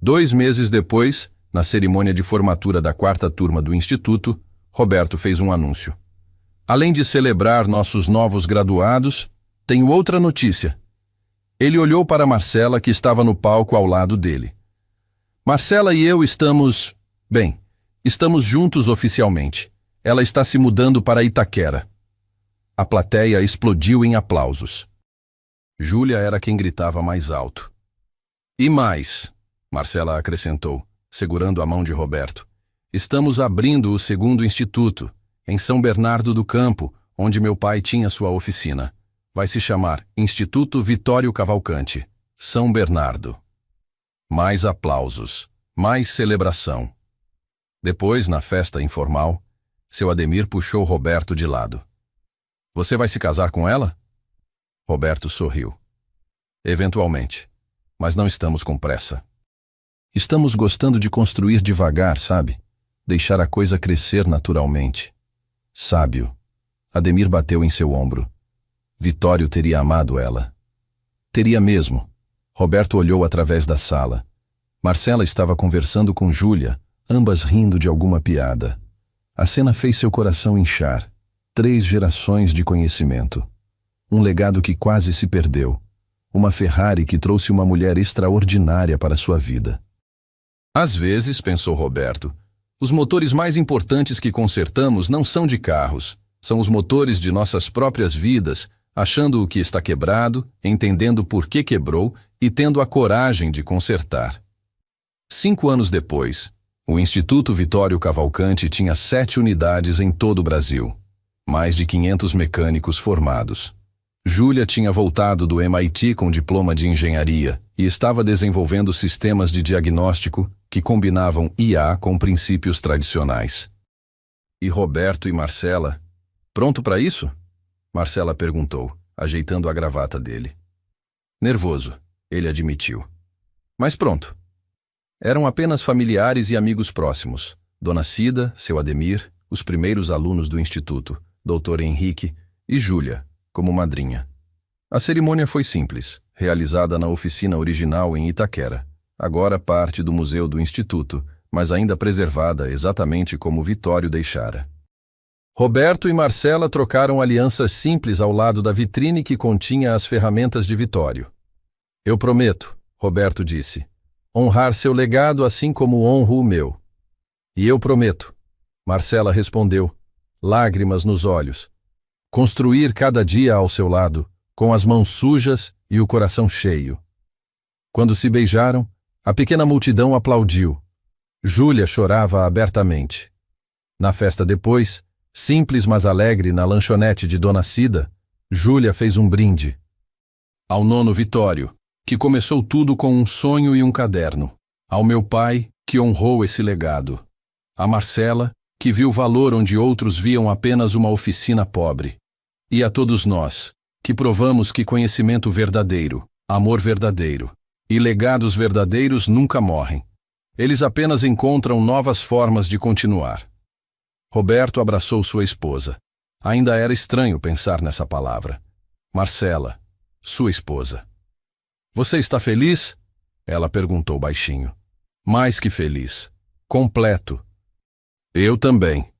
2 meses depois, na cerimônia de formatura da 4ª turma do Instituto, Roberto fez um anúncio. Além de celebrar nossos novos graduados, tenho outra notícia. Ele olhou para Marcela, que estava no palco ao lado dele. Marcela e eu estamos juntos oficialmente. Ela está se mudando para Itaquera. A plateia explodiu em aplausos. Júlia era quem gritava mais alto. E mais, Marcela acrescentou, segurando a mão de Roberto. Estamos abrindo o segundo instituto, em São Bernardo do Campo, onde meu pai tinha sua oficina. Vai se chamar Instituto Vitório Cavalcante, São Bernardo. Mais aplausos, mais celebração. Depois, na festa informal, seu Ademir puxou Roberto de lado. Você vai se casar com ela? Roberto sorriu. Eventualmente, mas não estamos com pressa. Estamos gostando de construir devagar, sabe? Deixar a coisa crescer naturalmente. Sábio. Ademir bateu em seu ombro. Vitório teria amado ela. Teria mesmo. Roberto olhou através da sala. Marcela estava conversando com Júlia, ambas rindo de alguma piada. A cena fez seu coração inchar. 3 gerações de conhecimento. Um legado que quase se perdeu. Uma Ferrari que trouxe uma mulher extraordinária para sua vida. Às vezes, pensou Roberto, os motores mais importantes que consertamos não são de carros, são os motores de nossas próprias vidas, achando o que está quebrado, entendendo por que quebrou e tendo a coragem de consertar. 5 anos depois, o Instituto Vitório Cavalcante tinha 7 unidades em todo o Brasil. Mais de 500 mecânicos formados. Júlia tinha voltado do MIT com diploma de engenharia e estava desenvolvendo sistemas de diagnóstico que combinavam IA com princípios tradicionais. E Roberto e Marcela? Pronto para isso? Marcela perguntou, ajeitando a gravata dele. Nervoso, ele admitiu. Mas pronto. Eram apenas familiares e amigos próximos. Dona Cida, seu Ademir, os primeiros alunos do Instituto, Dr. Henrique e Júlia, como madrinha. A cerimônia foi simples, realizada na oficina original em Itaquera, agora parte do museu do Instituto, mas ainda preservada exatamente como Vitório deixara. Roberto e Marcela trocaram alianças simples ao lado da vitrine que continha as ferramentas de Vitório. Eu prometo, Roberto disse, honrar seu legado assim como honro o meu. E eu prometo, Marcela respondeu, lágrimas nos olhos, construir cada dia ao seu lado, com as mãos sujas e o coração cheio. Quando se beijaram, a pequena multidão aplaudiu. Júlia chorava abertamente. Na festa depois, simples mas alegre na lanchonete de Dona Cida, Júlia fez um brinde. Ao nono Vitório, que começou tudo com um sonho e um caderno. Ao meu pai, que honrou esse legado. A Marcela, que viu valor onde outros viam apenas uma oficina pobre. E a todos nós, que provamos que conhecimento verdadeiro, amor verdadeiro e legados verdadeiros nunca morrem. Eles apenas encontram novas formas de continuar. Roberto abraçou sua esposa. Ainda era estranho pensar nessa palavra. Marcela, sua esposa. Você está feliz? Ela perguntou baixinho. Mais que feliz. Completo. Eu também.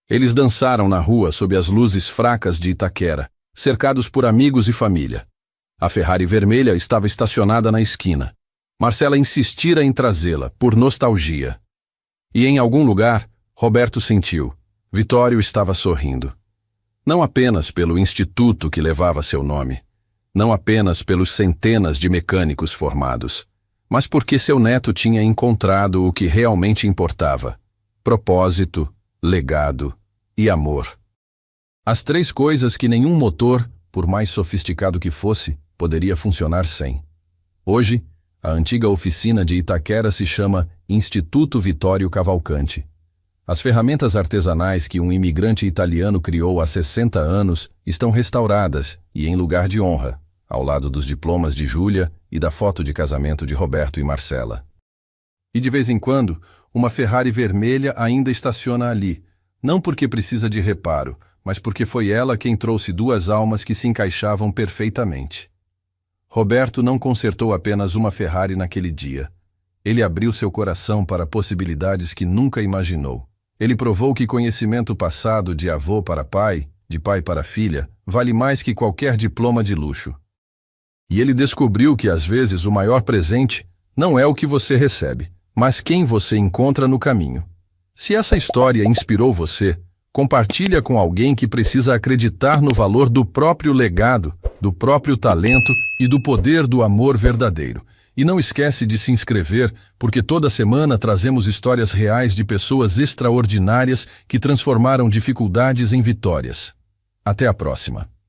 Eles dançaram na rua sob as luzes fracas de Itaquera, cercados por amigos e família. A Ferrari vermelha estava estacionada na esquina. Marcela insistira em trazê-la, por nostalgia. E em algum lugar, Roberto sentiu. Vitório estava sorrindo. Não apenas pelo instituto que levava seu nome, não apenas pelos centenas de mecânicos formados, mas porque seu neto tinha encontrado o que realmente importava: propósito, legado e amor. As 3 coisas que nenhum motor, por mais sofisticado que fosse, poderia funcionar sem. Hoje, a antiga oficina de Itaquera se chama Instituto Vitório Cavalcante. As ferramentas artesanais que um imigrante italiano criou há 60 anos estão restauradas e em lugar de honra, ao lado dos diplomas de Júlia e da foto de casamento de Roberto e Marcela. E de vez em quando, uma Ferrari vermelha ainda estaciona ali, não porque precisa de reparo, mas porque foi ela quem trouxe 2 almas que se encaixavam perfeitamente. Roberto não consertou apenas uma Ferrari naquele dia. Ele abriu seu coração para possibilidades que nunca imaginou. Ele provou que conhecimento passado de avô para pai, de pai para filha, vale mais que qualquer diploma de luxo. E ele descobriu que às vezes o maior presente não é o que você recebe, mas quem você encontra no caminho. Se essa história inspirou você, compartilha com alguém que precisa acreditar no valor do próprio legado, do próprio talento e do poder do amor verdadeiro. E não esquece de se inscrever, porque toda semana trazemos histórias reais de pessoas extraordinárias que transformaram dificuldades em vitórias. Até a próxima.